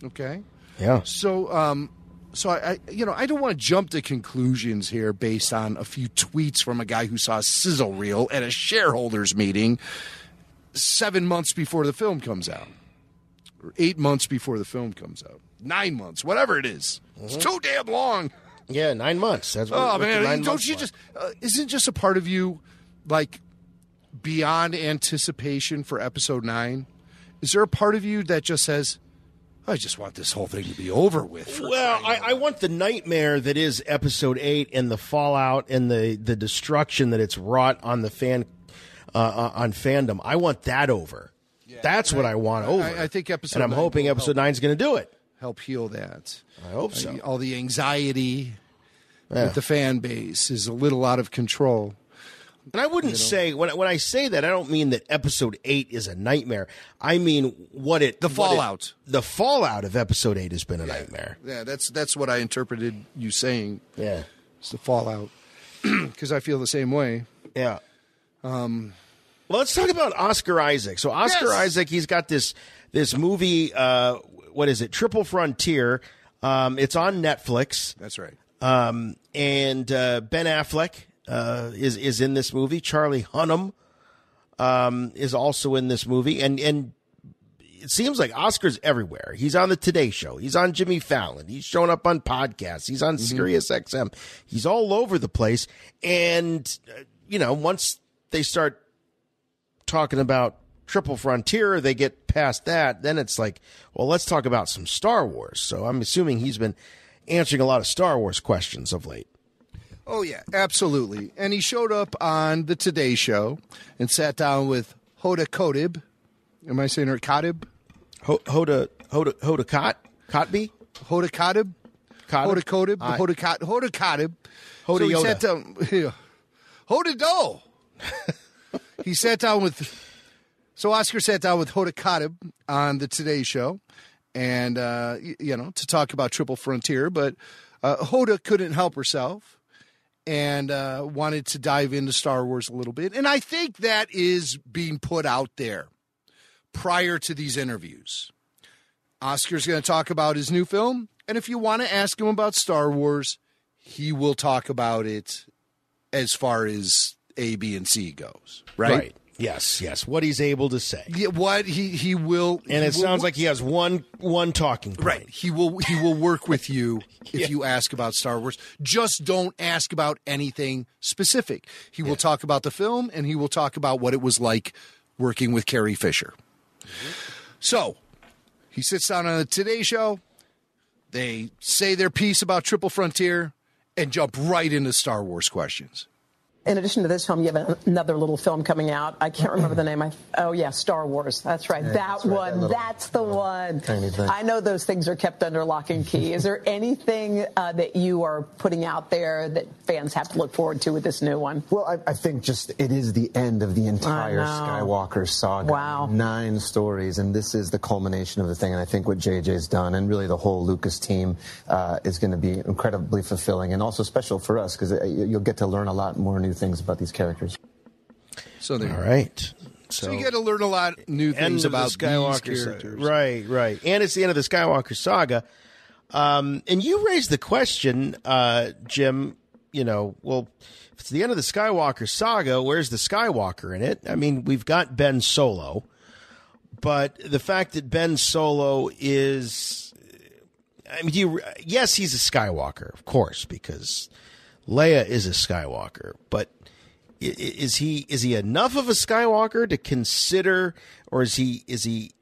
Okay. Yeah. So, so I don't want to jump to conclusions here based on a few tweets from a guy who saw a sizzle reel at a shareholders meeting 7 months before the film comes out, or 8 months before the film comes out. 9 months, whatever it is. It's too damn long. Yeah, 9 months. That's what. Oh man, don't you just? Isn't just a part of you like beyond anticipation for Episode 9? Is there a part of you that just says, "I just want this whole thing to be over with"? Well, I want the nightmare that is Episode 8 and the fallout and the destruction that it's wrought on the on fandom. I want that over. Yeah, that's what I want over. I think Episode, and I'm hoping Episode 9 is going to do it. Help heal that. I hope so. All the anxiety with the fan base is a little out of control. And I wouldn't say, when I say that, I don't mean that Episode 8 is a nightmare. I mean the fallout. The fallout of Episode 8 has been a nightmare. Yeah, that's what I interpreted you saying. Yeah. It's the fallout. Because I feel the same way. Yeah. Well, let's talk about Oscar Isaac. So Oscar Isaac, he's got this movie, what is it? Triple Frontier. It's on Netflix. That's right. And Ben Affleck is in this movie. Charlie Hunnam is also in this movie. And it seems like Oscar's everywhere. He's on the Today Show. He's on Jimmy Fallon. He's showing up on podcasts. He's on Sirius XM. He's all over the place. And, once they start talking about Triple Frontier, they get past that, then it's like, well, let's talk about some Star Wars. So I'm assuming he's been answering a lot of Star Wars questions of late. Oh, yeah, absolutely. And he showed up on the Today Show and sat down with Hoda Kotb. Am I saying her Kotb? Hoda Kotb? Hoda Kotb? Hoda Kotb? Hoda Kotb. Hoda Yoda. Yoda. Sat down, Hoda Do. He sat down with... So Oscar sat down with Hoda Kotb on the Today Show and, to talk about Triple Frontier. But Hoda couldn't help herself and wanted to dive into Star Wars a little bit. And I think that is being put out there prior to these interviews. Oscar's going to talk about his new film. And if you want to ask him about Star Wars, he will talk about it as far as A, B, and C goes. Right? Yes. What he's able to say. Yeah, what he will, and it sounds like he has one talking point. Right. He will work with you if you ask about Star Wars. Just don't ask about anything specific. He will talk about the film, and he will talk about what it was like working with Carrie Fisher. So he sits down on the Today Show. They say their piece about Triple Frontier and jump right into Star Wars questions. In addition to this film, you have another little film coming out. I can't remember the name. Star Wars. That's right. That's the one. Tiny thing. I know those things are kept under lock and key. Is there anything that you are putting out there that fans have to look forward to with this new one? Well, I think just it is the end of the entire Skywalker saga. Wow. 9 stories, and this is the culmination of the thing. And I think what JJ's done, and really the whole Lucas team, is going to be incredibly fulfilling and also special for us because you'll get to learn a lot more new things about these characters. So all right. So you get to learn a lot new things about Skywalker these characters. Right. And it's the end of the Skywalker saga. And you raised the question, Jim, well, if it's the end of the Skywalker saga, where's the Skywalker in it? I mean, we've got Ben Solo, but the fact that Ben Solo is, yes, he's a Skywalker, of course, because Leia is a Skywalker, but is he enough of a Skywalker to consider, or is he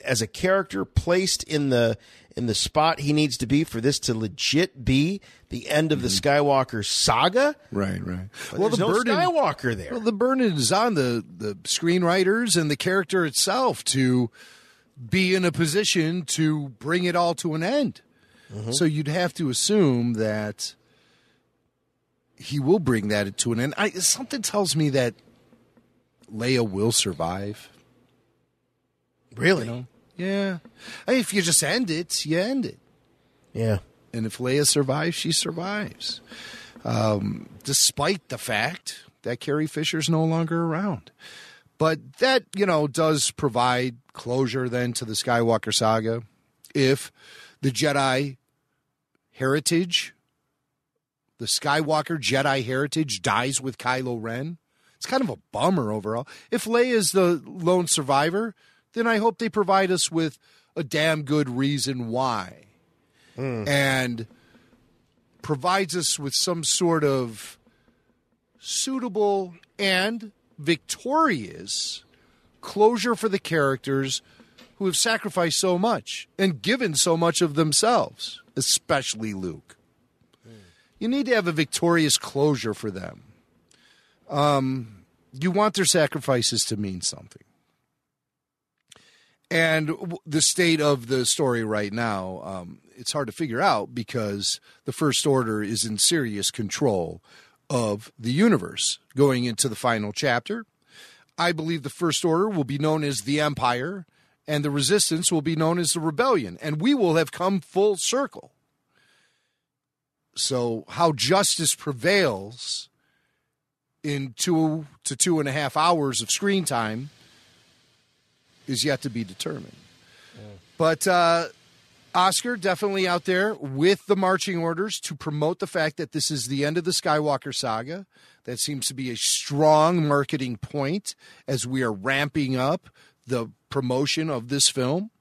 as a character placed in the spot he needs to be for this to legit be the end of the Skywalker saga? Right. But well, the burden, Skywalker there. Well, the burden is on the screenwriters and the character itself to be in a position to bring it all to an end. Mm-hmm. So you'd have to assume that he will bring that to an end. Something tells me that Leia will survive. Really? You know? Yeah. If you just end it, you end it. Yeah. And if Leia survives, she survives. Despite the fact that Carrie Fisher's no longer around. But that, does provide closure then to the Skywalker saga. If the Jedi heritage, the Skywalker Jedi heritage dies with Kylo Ren, it's kind of a bummer overall. If Leia's the lone survivor, then I hope they provide us with a damn good reason why. And provides us with some sort of suitable and victorious closure for the characters who have sacrificed so much and given so much of themselves, especially Luke. You need to have a victorious closure for them. You want their sacrifices to mean something. And the state of the story right now, it's hard to figure out because the First Order is in serious control of the universe going into the final chapter. I believe the First Order will be known as the Empire, and the Resistance will be known as the Rebellion, and we will have come full circle. So how justice prevails in 2 to 2.5 hours of screen time is yet to be determined. But Oscar definitely out there with the marching orders to promote the fact that this is the end of the Skywalker saga. That seems to be a strong marketing point as we are ramping up the promotion of this film.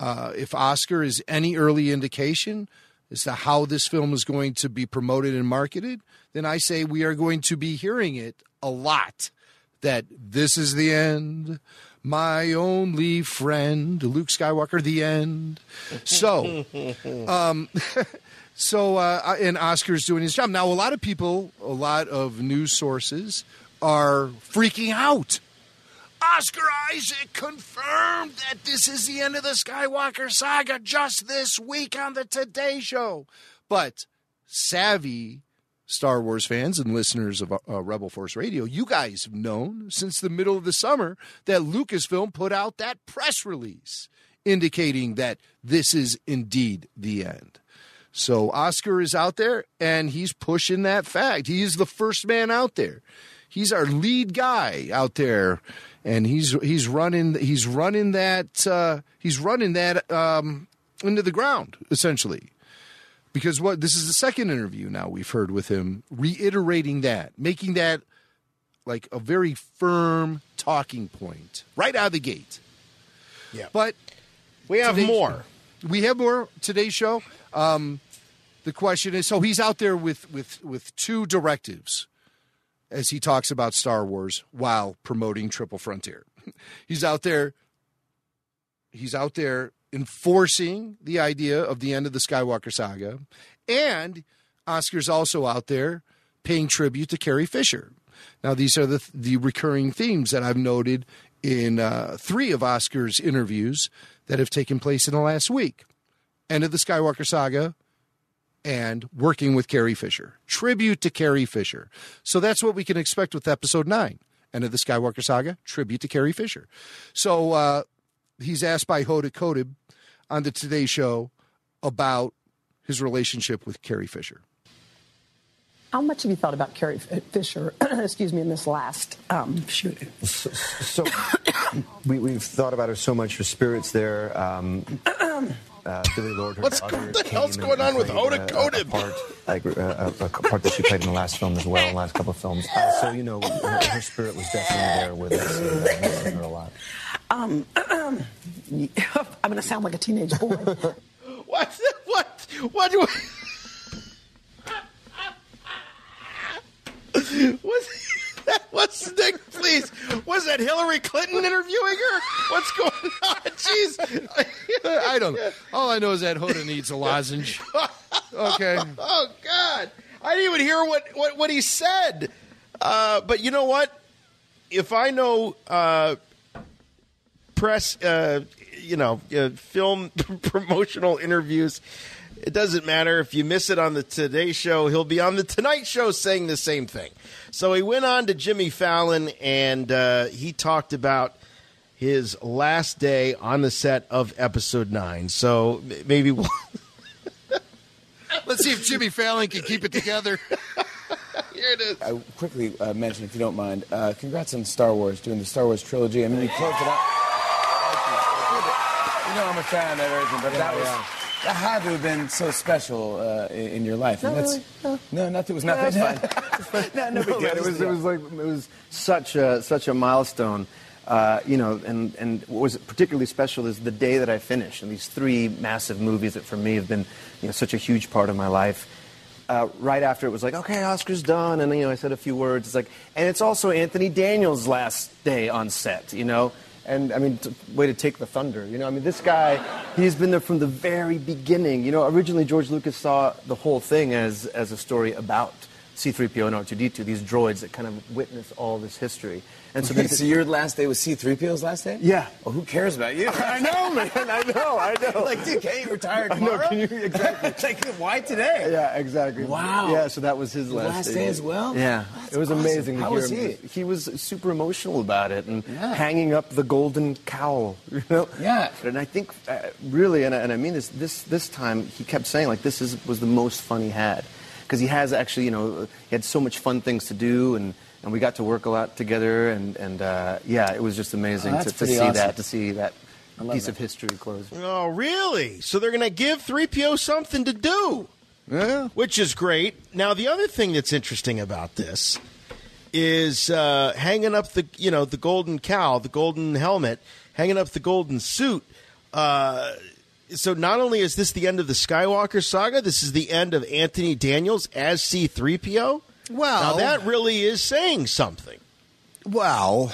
If Oscar is any early indication as to how this film is going to be promoted and marketed, then I say we are going to be hearing it a lot, that this is the end. My only friend, Luke Skywalker, the end. So, and Oscar's doing his job. Now, a lot of people, a lot of news sources are freaking out. Oscar Isaac confirmed that this is the end of the Skywalker saga just this week on the Today Show. But savvy Star Wars fans and listeners of Rebel Force Radio, you guys have known since the middle of the summer that Lucasfilm put out that press release indicating that this is indeed the end. So Oscar is out there and he's pushing that fact. He is the first man out there. He's our lead guy out there, and he's running that into the ground essentially. Because this is the second interview now we've heard with him reiterating that, making that like a very firm talking point right out of the gate. Yeah. But we have more. We have more today's show. The question is, so he's out there with two directives as he talks about Star Wars while promoting Triple Frontier. He's out there enforcing the idea of the end of the Skywalker saga, and Oscar's also out there paying tribute to Carrie Fisher. Now, these are the recurring themes that I've noted in 3 of Oscar's interviews that have taken place in the last week. End of the Skywalker saga and working with Carrie Fisher. Tribute to Carrie Fisher. So that's what we can expect with Episode 9. End of the Skywalker saga, tribute to Carrie Fisher. So he's asked by Hoda Kotb on the Today Show about his relationship with Carrie Fisher. How much have you thought about Carrie Fisher, in this last shooting? So we've thought about her so much. Her spirit's there. Billy Lord, her daughter, what the hell's going on with Hoda Kotb? A part that she played in the last film as well, in the last couple of films. So, her spirit was definitely there with us, and missing her a lot. I'm going to sound like a teenage boy. What do What's Nick, please? Was that Hillary Clinton interviewing her? What's going on? Jeez. I don't know. All I know is that Hoda needs a lozenge. Okay. Oh, God. I didn't even hear what he said. But you know what? If I know press, film promotional interviews. It doesn't matter if you miss it on the Today Show. He'll be on the Tonight Show saying the same thing. So he went on to Jimmy Fallon, and he talked about his last day on the set of Episode 9. So maybe we'll... Let's see if Jimmy Fallon can keep it together. Here it is. I quickly mention, if you don't mind, congrats on Star Wars, doing the Star Wars trilogy. I mean, you closed it out. You know I'm a fan of everything, but that had to have been so special in your life. No, really. No, nothing was nothing. That's fine. no big deal. It was such a milestone. And what was particularly special is the day that I finished. And these 3 massive movies that for me have been, such a huge part of my life. Right after it was like, okay, Oscar's done, and I said a few words. It's like, and it's also Anthony Daniels' last day on set, And I mean, way to take the thunder. This guy, he's been there from the very beginning. Originally George Lucas saw the whole thing as a story about C-3PO and R2-D2, these droids that kind of witness all this history. And so, so your last day was C-3PO's last day? Yeah. Well, who cares about you? I know, man. I know. Like, dude, can't you retire tomorrow? I know, exactly. Like, why today? Yeah, exactly. Wow. Yeah, so that was his last day as well? Yeah. That's it was awesome. amazing to How hear was him. he? He was super emotional about it and hanging up the golden cowl, Yeah. And I think, really, and I mean this time, he kept saying, like, this was the most fun he had. Because he has actually, he had so much fun things to do, and we got to work a lot together, and it was just amazing to see awesome. to see that piece of history close. Oh, really? So they're going to give 3PO something to do, which is great. Now, the other thing that's interesting about this is hanging up the golden cowl, the golden helmet, hanging up the golden suit. So not only is this the end of the Skywalker Saga, this is the end of Anthony Daniels as C-3PO. Well, now that really is saying something. Well,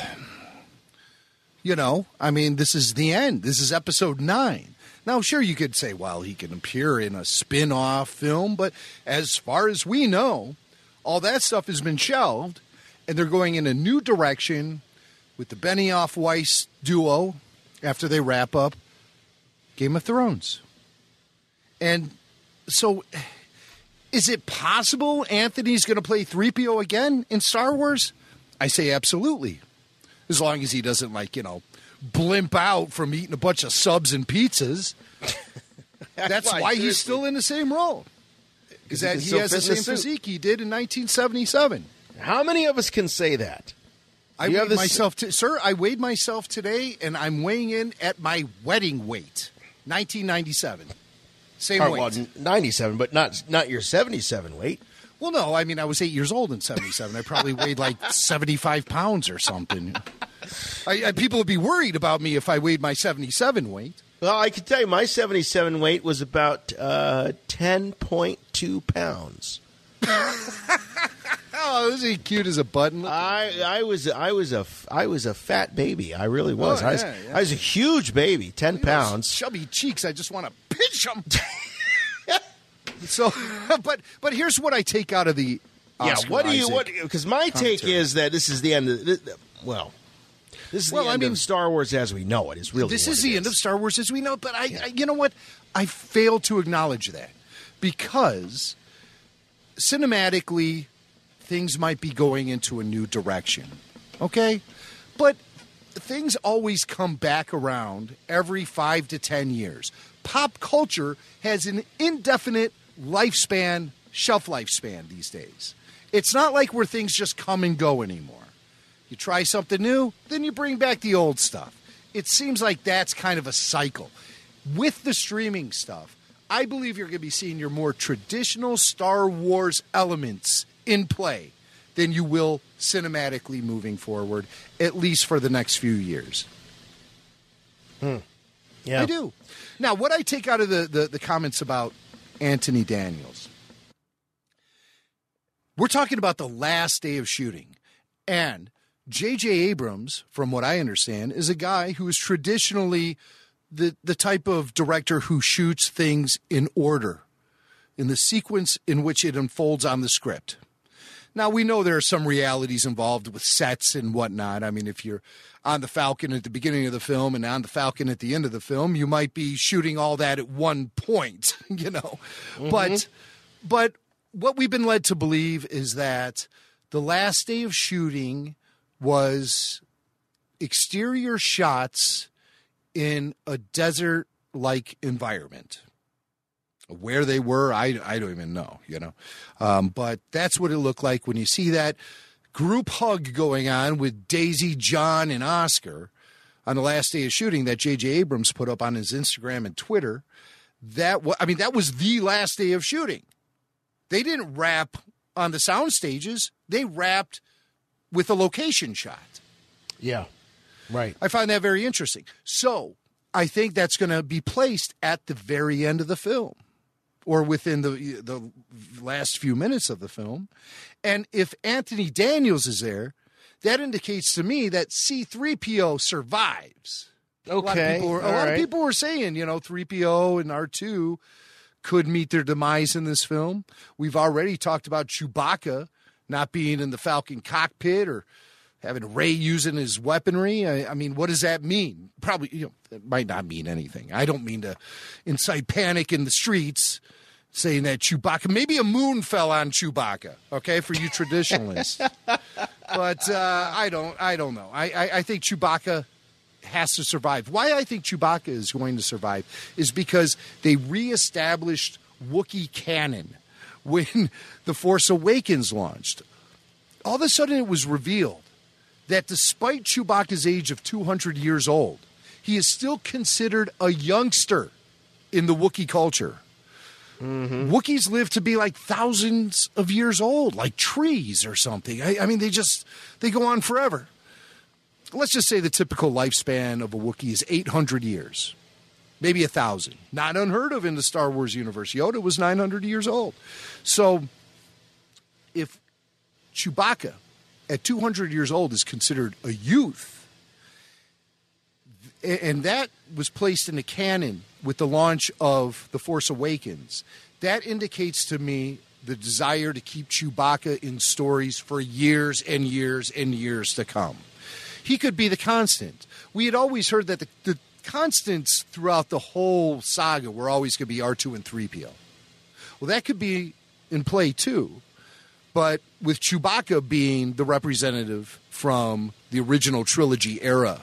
this is the end. This is Episode 9. Now, sure, you could say, well, he can appear in a spin-off film, but as far as we know, all that stuff has been shelved, and they're going in a new direction with the Benioff-Weiss duo after they wrap up Game of Thrones. And so, is it possible Anthony's going to play 3PO again in Star Wars? I say absolutely. As long as he doesn't, blimp out from eating a bunch of subs and pizzas. That's why he's still in the same role. Because he has the same physique he did in 1977. How many of us can say that? I weighed myself, sir, I weighed myself today, and I'm weighing in at my wedding weight. 1997. Same weight. Well, 97, but not your 77 weight. Well, no, I was 8 years old in 77. I probably weighed 75 pounds or something. People would be worried about me if I weighed my 77 weight. Well, I can tell you my 77 weight was about 10.2 pounds. Oh, was he cute as a button? I was a fat baby. I really was. Oh, I was a huge baby, 10 pounds. Chubby cheeks. I just want to pinch them. So, but here's what I take out of the Oscar Isaac because my take is that this is the end of this is the end of Star Wars as we know it. Is really this is the end of Star Wars as we know it. But I you know what? I fail to acknowledge that because cinematically things might be going into a new direction. Okay? But things always come back around every 5 to 10 years. Pop culture has an indefinite shelf lifespan these days. It's not like where things just come and go anymore. You try something new, then you bring back the old stuff. It seems like that's kind of a cycle. With the streaming stuff, I believe you're going to be seeing your more traditional Star Wars elements in play than you will cinematically moving forward, at least for the next few years. Yeah. I do. Now, what I take out of the comments about Anthony Daniels, we're talking about the last day of shooting. And J.J. Abrams, from what I understand, is a guy who is traditionally the type of director who shoots things in order, in the sequence in which it unfolds on the script. Now, we know there are some realities involved with sets and whatnot. I mean, if you're on the Falcon at the beginning of the film and on the Falcon at the end of the film, you might be shooting all that at one point, you know. Mm-hmm. But what we've been led to believe is that the last day of shooting was exterior shots in a desert-like environment. Where they were, I don't even know, you know. But that's what it looked like when you see that group hug going on with Daisy, John, and Oscar on the last day of shooting that J.J. Abrams put up on his Instagram and Twitter. That was the last day of shooting. They didn't wrap on the sound stages. They wrapped with a location shot. Yeah, right. I find that very interesting. So I think that's going to be placed at the very end of the film, or within the last few minutes of the film. And if Anthony Daniels is there, that indicates to me that C-3PO survives. Okay. A lot of people were saying, you know, 3PO and R2 could meet their demise in this film. We've already talked about Chewbacca not being in the Falcon cockpit or having Rey using his weaponry. I mean, what does that mean? Probably, you know, it might not mean anything. I don't mean to incite panic in the streets saying that Chewbacca, maybe a moon fell on Chewbacca, okay, for you traditionalists. But I don't know. I think Chewbacca has to survive. Why I think Chewbacca is going to survive is because they reestablished Wookiee canon when The Force Awakens launched. All of a sudden it was revealed that despite Chewbacca's age of 200 years old, he is still considered a youngster in the Wookiee culture. Mm-hmm. Wookiees live to be like thousands of years old, like trees or something. I mean, they go on forever. Let's just say the typical lifespan of a Wookiee is 800 years, maybe 1,000. Not unheard of in the Star Wars universe. Yoda was 900 years old. So if Chewbacca at 200 years old is considered a youth, and that was placed in the canon with the launch of The Force Awakens, that indicates to me the desire to keep Chewbacca in stories for years and years and years to come. He could be the constant. We had always heard that the constants throughout the whole saga were always going to be R2 and 3PO. Well, that could be in play too, but with Chewbacca being the representative from the original trilogy era,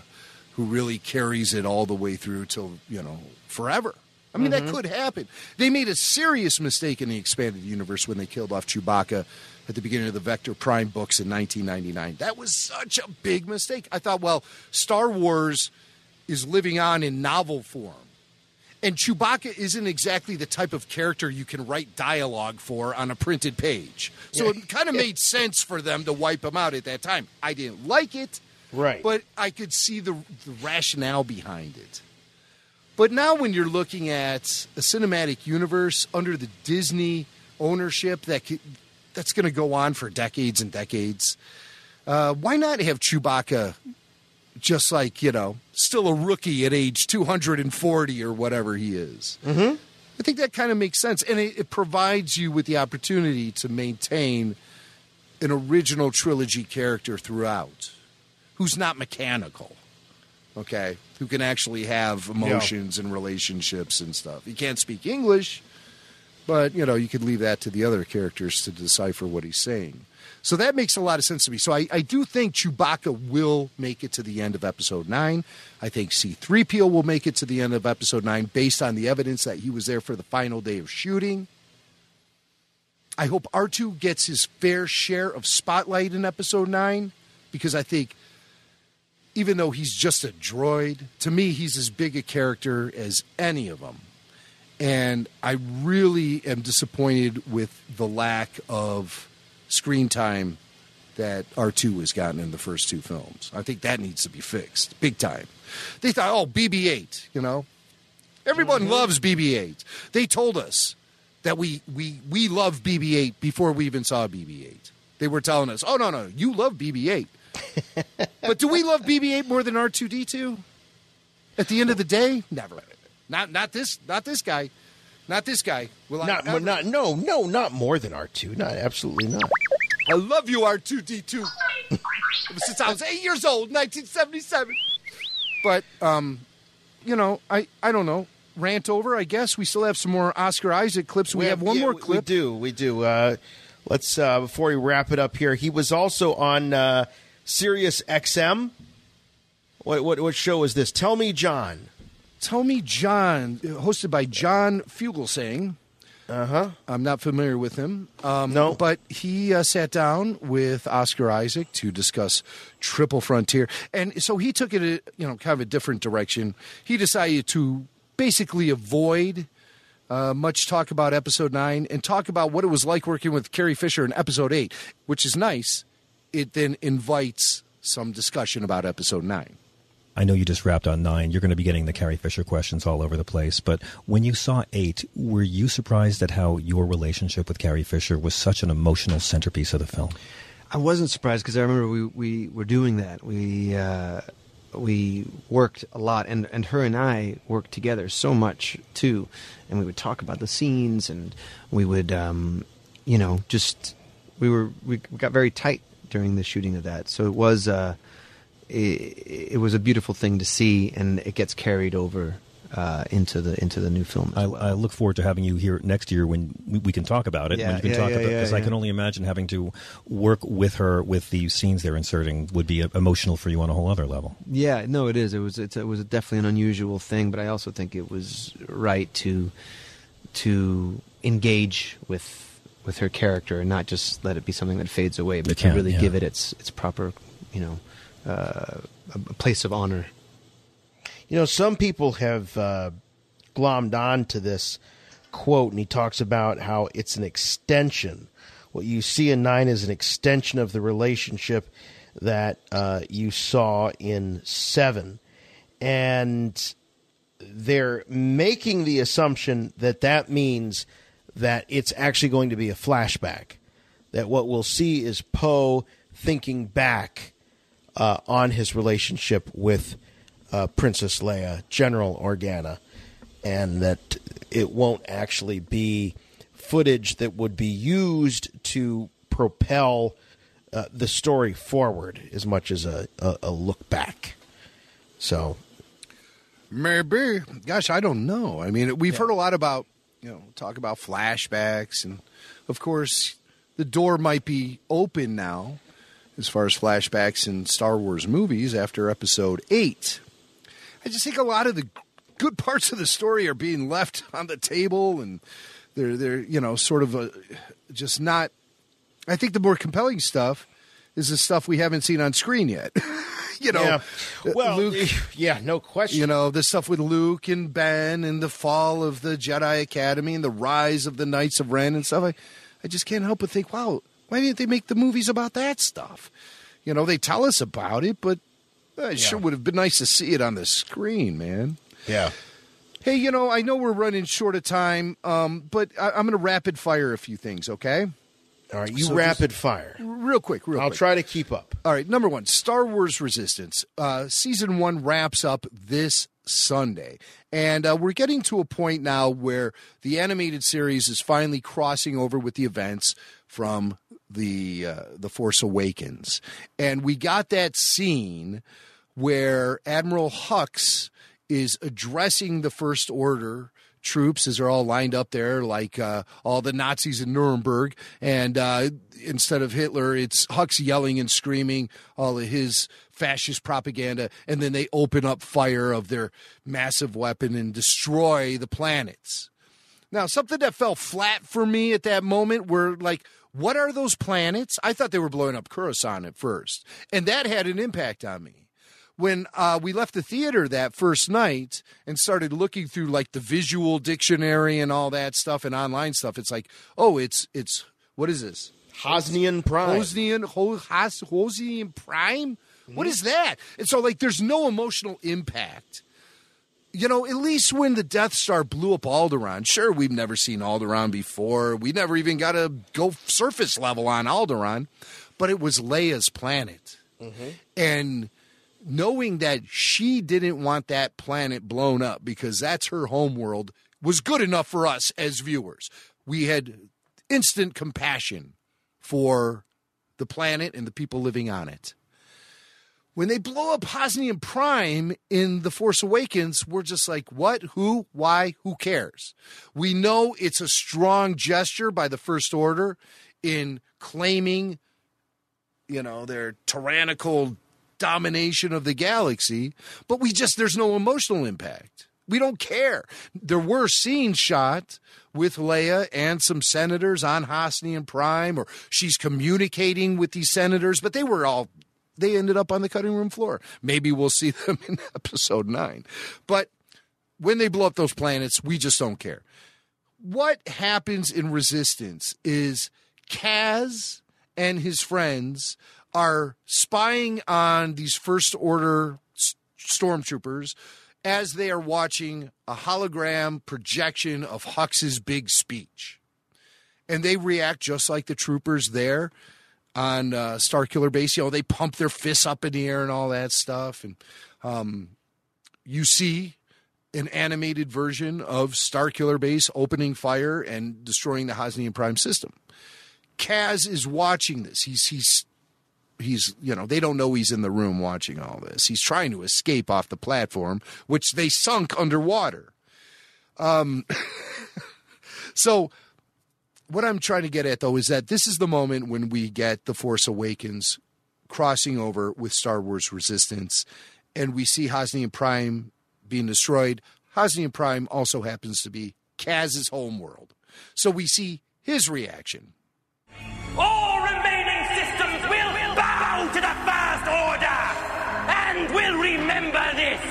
who really carries it all the way through till, you know, forever. I mean, that could happen. They made a serious mistake in the expanded universe when they killed off Chewbacca at the beginning of the Vector Prime books in 1999. That was such a big mistake. I thought, well, Star Wars is living on in novel form. And Chewbacca isn't exactly the type of character you can write dialogue for on a printed page. So it kind of made sense for them to wipe him out at that time. I didn't like it. Right. But I could see the rationale behind it. But now when you're looking at a cinematic universe under the Disney ownership that's going to go on for decades and decades, why not have Chewbacca just like, you know, still a rookie at age 240 or whatever he is? Mm-hmm. I think that kind of makes sense. And it provides you with the opportunity to maintain an original trilogy character throughout, who's not mechanical, okay, who can actually have emotions and relationships and stuff. He can't speak English, but, you know, you could leave that to the other characters to decipher what he's saying. So that makes a lot of sense to me. So I do think Chewbacca will make it to the end of Episode 9. I think C-3PO will make it to the end of Episode 9 based on the evidence that he was there for the final day of shooting. I hope R2 gets his fair share of spotlight in Episode 9, because I think even though he's just a droid, to me he's as big a character as any of them. And I really am disappointed with the lack of screen time that R2 has gotten in the first two films. I think that needs to be fixed, big time. They thought, oh, BB-8, you know. Everyone loves BB-8. They told us that we love BB-8 before we even saw BB-8. They were telling us, oh, no, you love BB-8. But do we love BB-8 more than R2-D2? At the end of the day, never. Not this guy. Not this guy. Not more than R2. Not absolutely not. I love you, R2-D2. Since I was 8 years old, 1977. But, I don't know. Rant over, I guess. We still have some more Oscar Isaac clips. We have one more clip. We do. Let's, before we wrap it up here, he was also on Sirius XM. What show is this? Tell Me John. Tell Me John, hosted by John Fugelsang. I'm not familiar with him. No. But he sat down with Oscar Isaac to discuss Triple Frontier. And so he took it, kind of a different direction. He decided to basically avoid much talk about Episode 9 and talk about what it was like working with Carrie Fisher in Episode 8, which is nice. It then invites some discussion about Episode 9. I know you just wrapped on 9. You're going to be getting the Carrie Fisher questions all over the place. But when you saw 8, were you surprised at how your relationship with Carrie Fisher was such an emotional centerpiece of the film? I wasn't surprised because I remember we were doing that. We worked a lot, and her and I worked together so much, too. And we would talk about the scenes, and we would, we got very tight during the shooting of that. So it was... It was a beautiful thing to see, and it gets carried over into the new film as well. I look forward to having you here next year when we can talk about it. When you can talk about it, because I can only imagine having to work with her with the scenes they're inserting would be emotional for you on a whole other level. Yeah, no, it is. It was definitely an unusual thing, but I also think it was right to engage with her character and not just let it be something that fades away, but to really give it its proper, a place of honor. Some people have glommed on to this quote, and he talks about how it's an extension. What you see in 9 is an extension of the relationship that you saw in 7. And they're making the assumption that means that it's actually going to be a flashback, that what we'll see is Poe thinking back on his relationship with Princess Leia, General Organa, and that it won't actually be footage that would be used to propel the story forward as much as a look back. So maybe, gosh, I don't know. I mean, we've heard a lot about, talk about flashbacks, and of course the door might be open now as far as flashbacks in Star Wars movies after Episode 8. I just think a lot of the good parts of the story are being left on the table, and they're sort of just not. I think the more compelling stuff is the stuff we haven't seen on screen yet. Well, Luke, no question. The stuff with Luke and Ben and the fall of the Jedi Academy and the rise of the Knights of Ren and stuff. I just can't help but think, wow, why didn't they make the movies about that stuff? They tell us about it, but it sure would have been nice to see it on the screen, man. Yeah. Hey, I know we're running short of time, but I'm going to rapid fire a few things, okay? All right, rapid fire. Real quick. I'll try to keep up. All right, number 1, Star Wars Resistance. Season 1 wraps up this Sunday. And we're getting to a point now where the animated series is finally crossing over with the events from the Force Awakens. And we got that scene where Admiral Hux is addressing the First Order troops as they're all lined up there like all the Nazis in Nuremberg. And instead of Hitler, it's Hux yelling and screaming all of his fascist propaganda. And then they open up fire of their massive weapon and destroy the planets. Now, something that fell flat for me at that moment were like, what are those planets? I thought they were blowing up Coruscant at first. And that had an impact on me. When we left the theater that first night and started looking through like the visual dictionary and all that stuff and online stuff, it's like, oh, it's what is this? Hosnian Prime. Hosnian Prime? Mm-hmm. What is that? And so like there's no emotional impact. At least when the Death Star blew up Alderaan, sure, we've never seen Alderaan before. We never even got to go surface level on Alderaan, but it was Leia's planet. Mm-hmm. And knowing that she didn't want that planet blown up because that's her homeworld was good enough for us as viewers. We had instant compassion for the planet and the people living on it. When they blow up Hosnian Prime in The Force Awakens, we're just like, what, who, why, who cares? We know it's a strong gesture by the First Order in claiming, their tyrannical domination of the galaxy, but there's no emotional impact. We don't care. There were scenes shot with Leia and some senators on Hosnian Prime, or she's communicating with these senators, but they ended up on the cutting room floor. Maybe we'll see them in episode 9. But when they blow up those planets, we just don't care. What happens in Resistance is Kaz and his friends are spying on these First Order stormtroopers as they are watching a hologram projection of Hux' big speech. And they react just like the troopers there on Starkiller Base. They pump their fists up in the air and all that stuff. And you see an animated version of Starkiller Base opening fire and destroying the Hosnian Prime system. Kaz is watching this. He's they don't know he's in the room watching all this. He's trying to escape off the platform, which they sunk underwater. So what I'm trying to get at, though, is that this is the moment when we get The Force Awakens crossing over with Star Wars Resistance, and we see Hosnian Prime being destroyed. Hosnian Prime also happens to be Kaz's homeworld. So we see his reaction. All remaining systems will bow to the First Order, and will remember this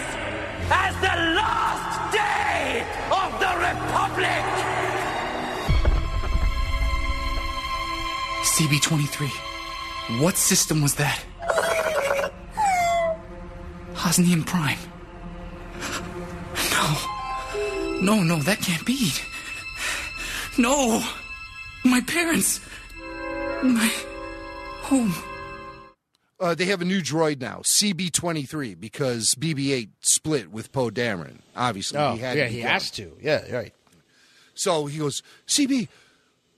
as the last day of the Republic. CB-23. What system was that? Hosnian Prime. No, that can't be. No! My parents! My home. They have a new droid now, CB-23, because BB-8 split with Poe Dameron. Obviously, he has to. Yeah, right. So he goes, CB,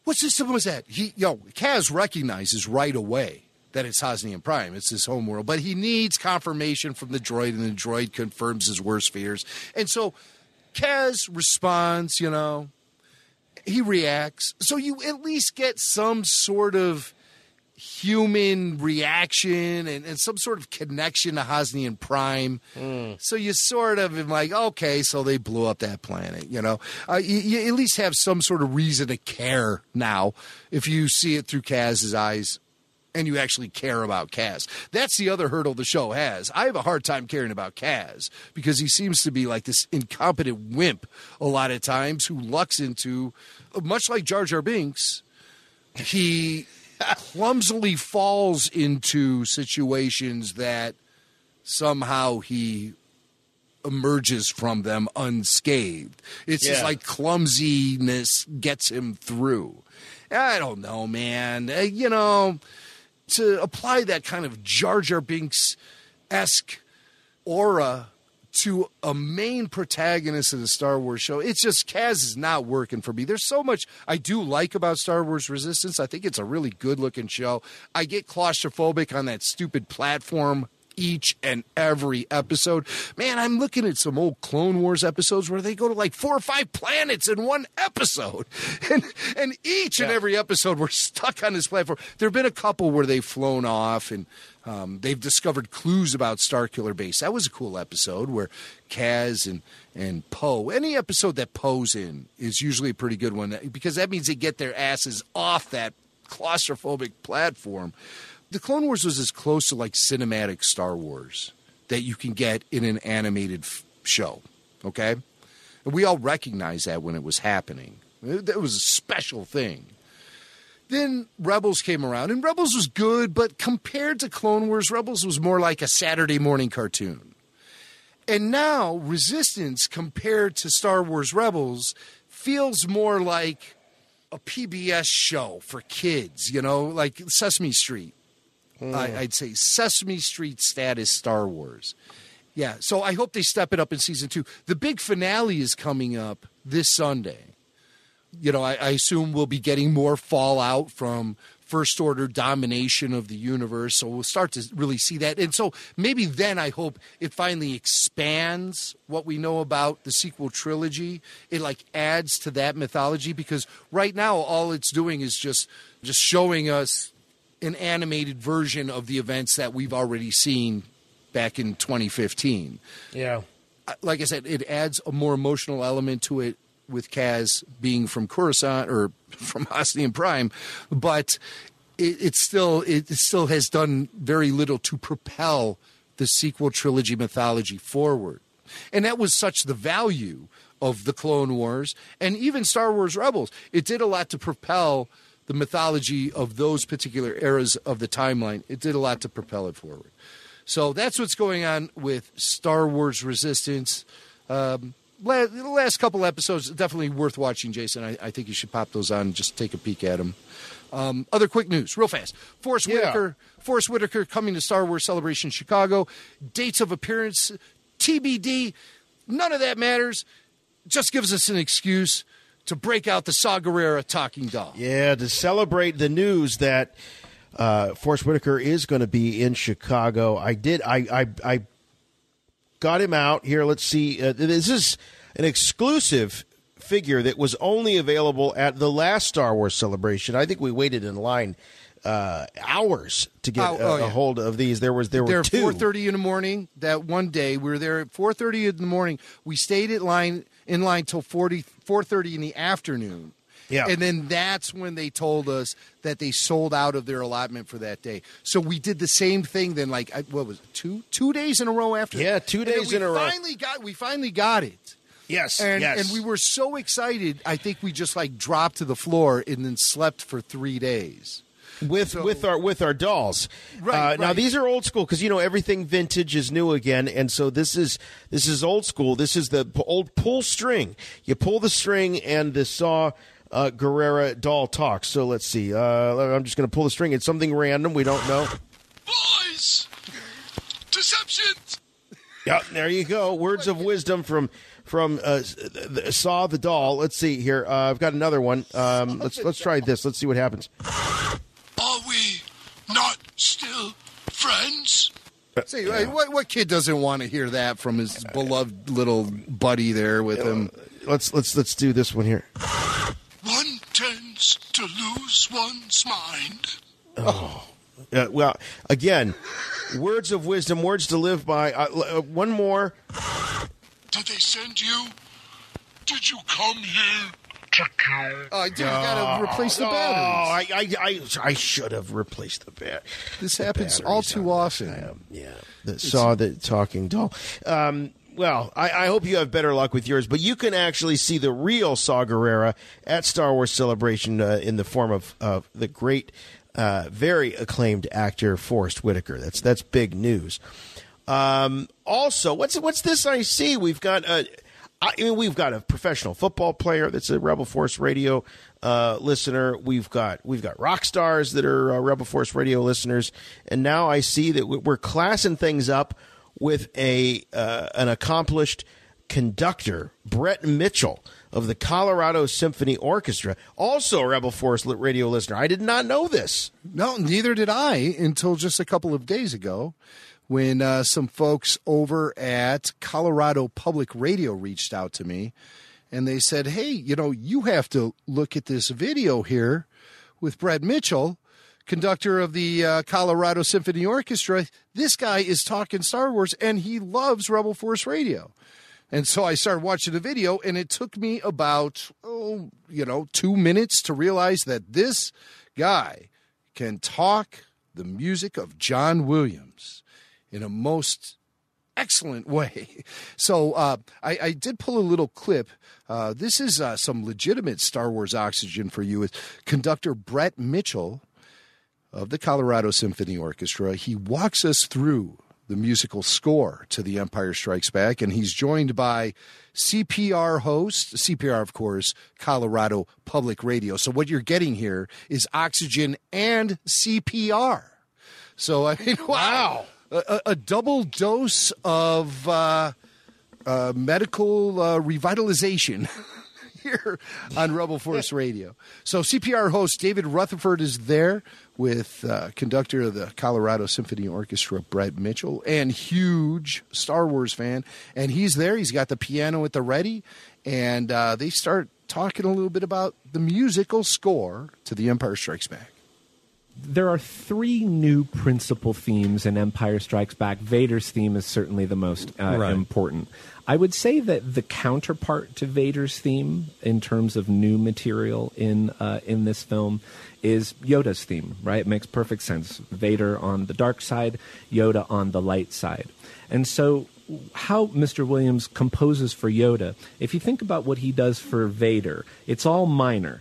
what system was that? Kaz recognizes right away that it's Hosnian Prime. It's his homeworld. But he needs confirmation from the droid, and the droid confirms his worst fears. And so Kaz responds, he reacts. So you at least get some sort of human reaction and some sort of connection to Hosnian Prime. So you sort of am like, okay, so they blew up that planet, you at least have some sort of reason to care now if you see it through Kaz's eyes and you actually care about Kaz. That's the other hurdle the show has. I have a hard time caring about Kaz because he seems to be like this incompetent wimp a lot of times who lucks into, much like Jar Jar Binks, he clumsily falls into situations that somehow he emerges from them unscathed. It's just like clumsiness gets him through. I don't know, man. To apply that kind of Jar Jar Binks-esque aura to a main protagonist of the Star Wars show, it's just Kaz is not working for me. There's so much I do like about Star Wars Resistance. I think it's a really good-looking show. I get claustrophobic on that stupid platform each and every episode. Man, I'm looking at some old Clone Wars episodes where they go to like 4 or 5 planets in one episode. And each and every episode we're stuck on this platform. There have been a couple where they've flown off and they've discovered clues about Starkiller Base. That was a cool episode where Kaz and Poe, any episode that Poe's in is usually a pretty good one because that means they get their asses off that claustrophobic platform. The Clone Wars was as close to like cinematic Star Wars that you can get in an animated show, okay? And we all recognized that when it was happening. It was a special thing. Then Rebels came around, and Rebels was good, but compared to Clone Wars, Rebels was more like a Saturday morning cartoon. And now Resistance, compared to Star Wars Rebels, feels more like a PBS show for kids, like Sesame Street. I'd say Sesame Street status Star Wars. Yeah, so I hope they step it up in season 2. The big finale is coming up this Sunday. I assume we'll be getting more fallout from First Order domination of the universe. So we'll start to really see that. And so maybe then I hope it finally expands what we know about the sequel trilogy. It like adds to that mythology, because right now all it's doing is just showing us an animated version of the events that we've already seen back in 2015. Yeah. Like I said, it adds a more emotional element to it with Kaz being from Coruscant or from Hosnian Prime, but it still has done very little to propel the sequel trilogy mythology forward. And that was such the value of the Clone Wars and even Star Wars Rebels. It did a lot to propel the mythology of those particular eras of the timeline. It did a lot to propel it forward. So that's what's going on with Star Wars Resistance. The last couple episodes, definitely worth watching, Jason. I think you should pop those on and just take a peek at them. Other quick news, real fast. Forrest Whitaker coming to Star Wars Celebration Chicago. Dates of appearance, TBD. None of that matters. Just gives us an excuse to break out the Saw Guerrera talking doll. Yeah, to celebrate the news that Forrest Whitaker is going to be in Chicago. I got him out here. Let's see. This is an exclusive figure that was only available at the last Star Wars Celebration. I think we waited in line hours to get a hold of these. There were two. 4:30 in the morning. That one day we were there at 4:30 in the morning. We stayed in line till 4:30 in the afternoon. Yeah. And then that's when they told us that they sold out of their allotment for that day. So we did the same thing then, like, what was it, two days in a row after? Yeah, 2 days in a row. We finally got it. Yes, and we were so excited, I think we just, like, dropped to the floor and then slept for 3 days. With our dolls. Right. Now, these are old school because, everything vintage is new again. And so this is old school. This is the old pull string. You pull the string and the Saw Guerrera doll talks. So let's see. I'm just going to pull the string. It's something random. We don't know. Boys! Deception! Yeah, there you go. Words of wisdom from Saw the doll. Let's see here. I've got another one. Let's try this. Let's see what happens. Are we not still friends? See, what kid doesn't want to hear that from his beloved little buddy there with him? Let's do this one here. One tends to lose one's mind. Oh. Well, again, words of wisdom, words to live by. One more. Did they send you? Did you come here to kill? Oh, dude, you got to replace the batteries. I should have replaced the battery. This happens all too often. Saw the talking doll. Well, I hope you have better luck with yours, but you can actually see the real Saw Gerrera at Star Wars Celebration in the form of the great, very acclaimed actor Forrest Whitaker. That's big news. Also, what's this I see? We've got we've got a professional football player that's a Rebel Force Radio listener. We've got rock stars that are Rebel Force Radio listeners, and now I see that we're classing things up with an accomplished conductor, Brett Mitchell of the Colorado Symphony Orchestra, also a Rebel Force Radio listener. I did not know this. No, neither did I until just a couple of days ago when some folks over at Colorado Public Radio reached out to me, and they said, hey, you have to look at this video here with Brett Mitchell, conductor of the Colorado Symphony Orchestra. This guy is talking Star Wars, and he loves Rebel Force Radio. And so I started watching the video, and it took me about, 2 minutes to realize that this guy can talk the music of John Williams in a most excellent way. So I did pull a little clip. This is some legitimate Star Wars oxygen for you. It's conductor Brett Mitchell of the Colorado Symphony Orchestra. He walks us through the musical score to The Empire Strikes Back, and he's joined by CPR host, CPR, of course, Colorado Public Radio. So what you're getting here is oxygen and CPR. So, I mean, wow. A double dose of medical revitalization. here on Rebel Force Radio. So CPR host David Rutherford is there with conductor of the Colorado Symphony Orchestra, Brett Mitchell, and huge Star Wars fan. And he's there. He's got the piano at the ready. And they start talking a little bit about the musical score to The Empire Strikes Back. There are 3 new principal themes in Empire Strikes Back. Vader's theme is certainly the most important. I would say that the counterpart to Vader's theme in terms of new material in this film is Yoda's theme, right? It makes perfect sense. Vader on the dark side, Yoda on the light side. And so how Mr. Williams composes for Yoda, if you think about what he does for Vader, it's all minor,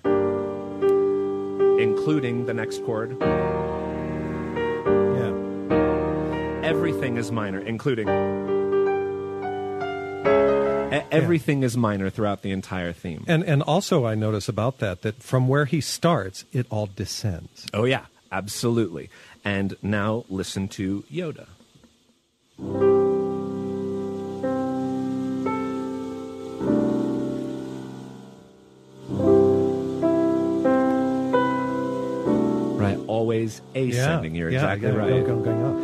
including the next chord. Yeah. Everything is minor, including... Everything is minor throughout the entire theme. And also I notice about that from where he starts, it all descends. Oh, yeah, absolutely. And now listen to Yoda. Right, always ascending. You're exactly right. Going up.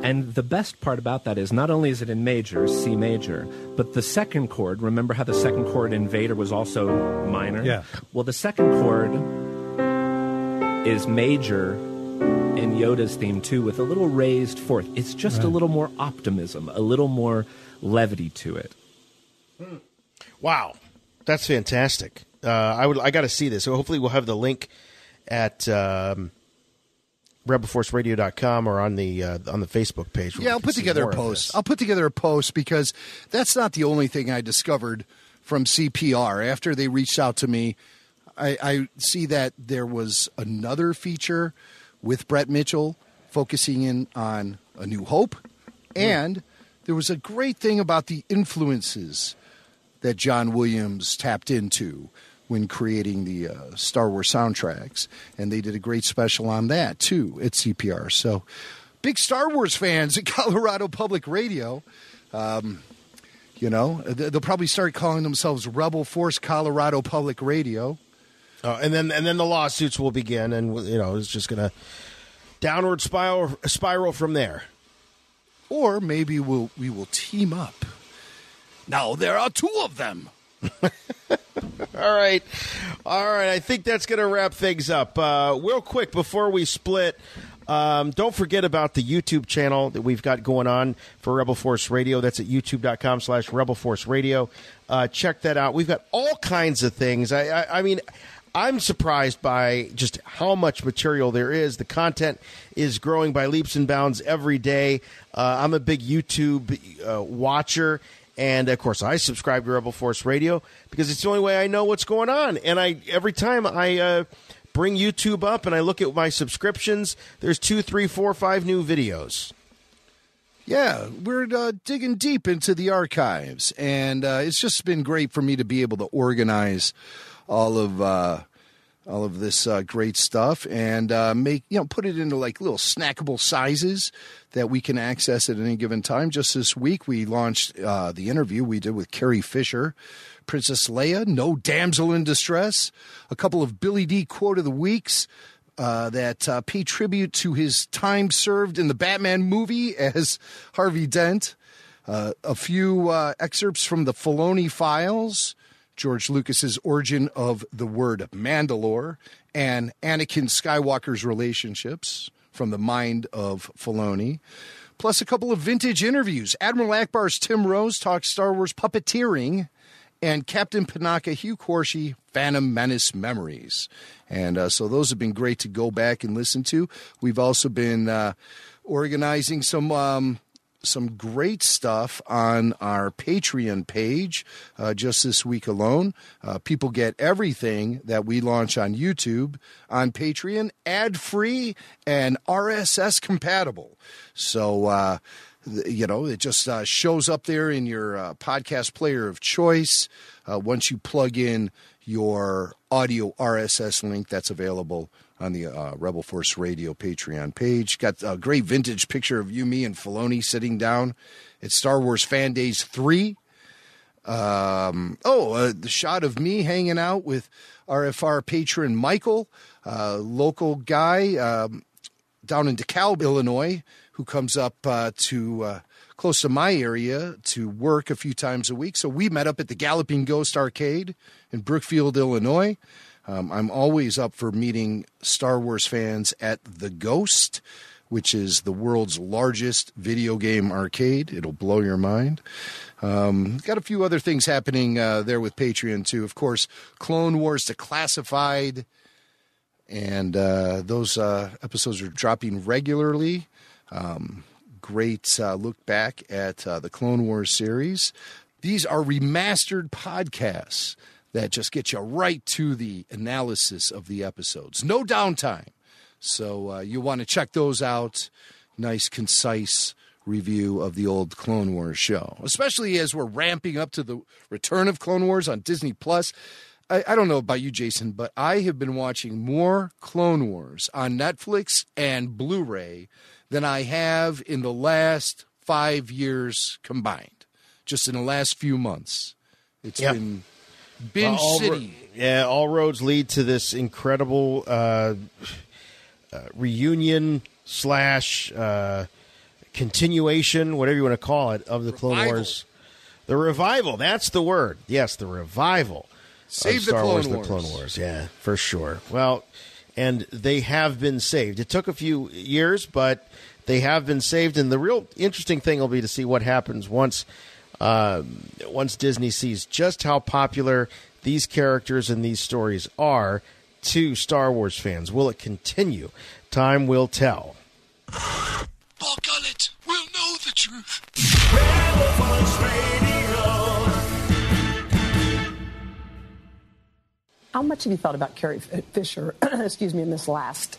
And the best part about that is not only is it in major, C major, but the second chord, remember how the second chord in Vader was also minor? Yeah. Well, the second chord is major in Yoda's theme too, with a little raised fourth. It's just a little more optimism, a little more levity to it. Wow. That's fantastic. I got to see this. So hopefully we'll have the link at rebelforceradio.com or on the Facebook page. Yeah, I'll put together a post. I'll put together a post because that's not the only thing I discovered from CPR. After they reached out to me, I see that there was another feature with Brett Mitchell focusing in on A New Hope, and there was a great thing about the influences that John Williams tapped into when creating the Star Wars soundtracks. And they did a great special on that, too, at CPR. So, big Star Wars fans at Colorado Public Radio. They'll probably start calling themselves Rebel Force Colorado Public Radio. And then the lawsuits will begin, and it's just going to downward spiral from there. Or maybe we will team up. Now there are 2 of them. All right. I think that's going to wrap things up. Real quick before we split, don't forget about the YouTube channel that we've got going on for Rebel Force Radio. That's at youtube.com/Rebel Force Radio. Check that out. We've got all kinds of things. I mean, I'm surprised by just how much material there is. The content is growing by leaps and bounds every day. I'm a big YouTube watcher. And, of course, I subscribe to Rebel Force Radio because it's the only way I know what's going on. And every time I bring YouTube up and I look at my subscriptions, there's 2, 3, 4, 5 new videos. Yeah, we're digging deep into the archives. And it's just been great for me to be able to organize all of this great stuff and put it into like little snackable sizes that we can access at any given time. Just this week, we launched the interview we did with Carrie Fisher, Princess Leia, No Damsel in Distress, a couple of Billy D quote of the weeks that pay tribute to his time served in the Batman movie as Harvey Dent, a few excerpts from the Filoni Files, George Lucas's origin of the word Mandalore, and Anakin Skywalker's relationships from the mind of Filoni, plus a couple of vintage interviews. Admiral Akbar's Tim Rose talks Star Wars puppeteering, and Captain Panaka Hugh Corshi, Phantom Menace Memories. And so those have been great to go back and listen to. We've also been organizing some great stuff on our Patreon page just this week alone. People get everything that we launch on YouTube on Patreon, ad-free and RSS compatible. So, it just shows up there in your podcast player of choice. Once you plug in your audio RSS link, that's available on the Rebel Force Radio Patreon page. Got a great vintage picture of you, me, and Filoni sitting down at Star Wars Fan Days 3. The shot of me hanging out with RFR patron Michael, local guy down in DeKalb, Illinois, who comes up to close to my area to work a few times a week. So we met up at the Galloping Ghost Arcade in Brookfield, Illinois. I'm always up for meeting Star Wars fans at The Ghost, which is the world's largest video game arcade. It'll blow your mind. Got a few other things happening there with Patreon, too. Of course, Clone Wars Declassified, and those episodes are dropping regularly. Great look back at the Clone Wars series. These are remastered podcasts that just get you right to the analysis of the episodes. No downtime. So you want to check those out. Nice, concise review of the old Clone Wars show, especially as we're ramping up to the return of Clone Wars on Disney+. I don't know about you, Jason, but I have been watching more Clone Wars on Netflix and Blu-ray than I have in the last 5 years combined, just in the last few months. It's been binge city. All roads lead to this incredible reunion / continuation, whatever you want to call it, of the Clone Wars. The revival, that's the word. Yes, the revival. Save of Star the Wars, Clone the Clone Wars. Yeah, for sure. Well, and they have been saved. It took a few years, but they have been saved. And the real interesting thing will be to see what happens once Disney sees just how popular these characters and these stories are to Star Wars fans. Will it continue? Time will tell. Paul Gullett will know the truth. How much have you thought about Carrie Fisher, in this last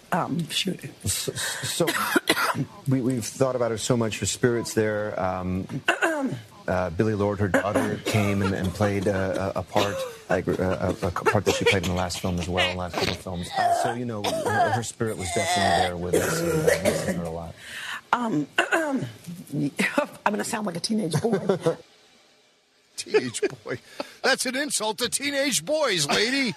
shooting? So we've thought about her so much. Her spirit's there. Billie Lourd, her daughter, came and played a part, a part that she played in the last film as well, in the last couple of films. So, her spirit was definitely there with us, and I miss her a lot. I'm going to sound like a teenage boy. Teenage boy. That's an insult to teenage boys, lady.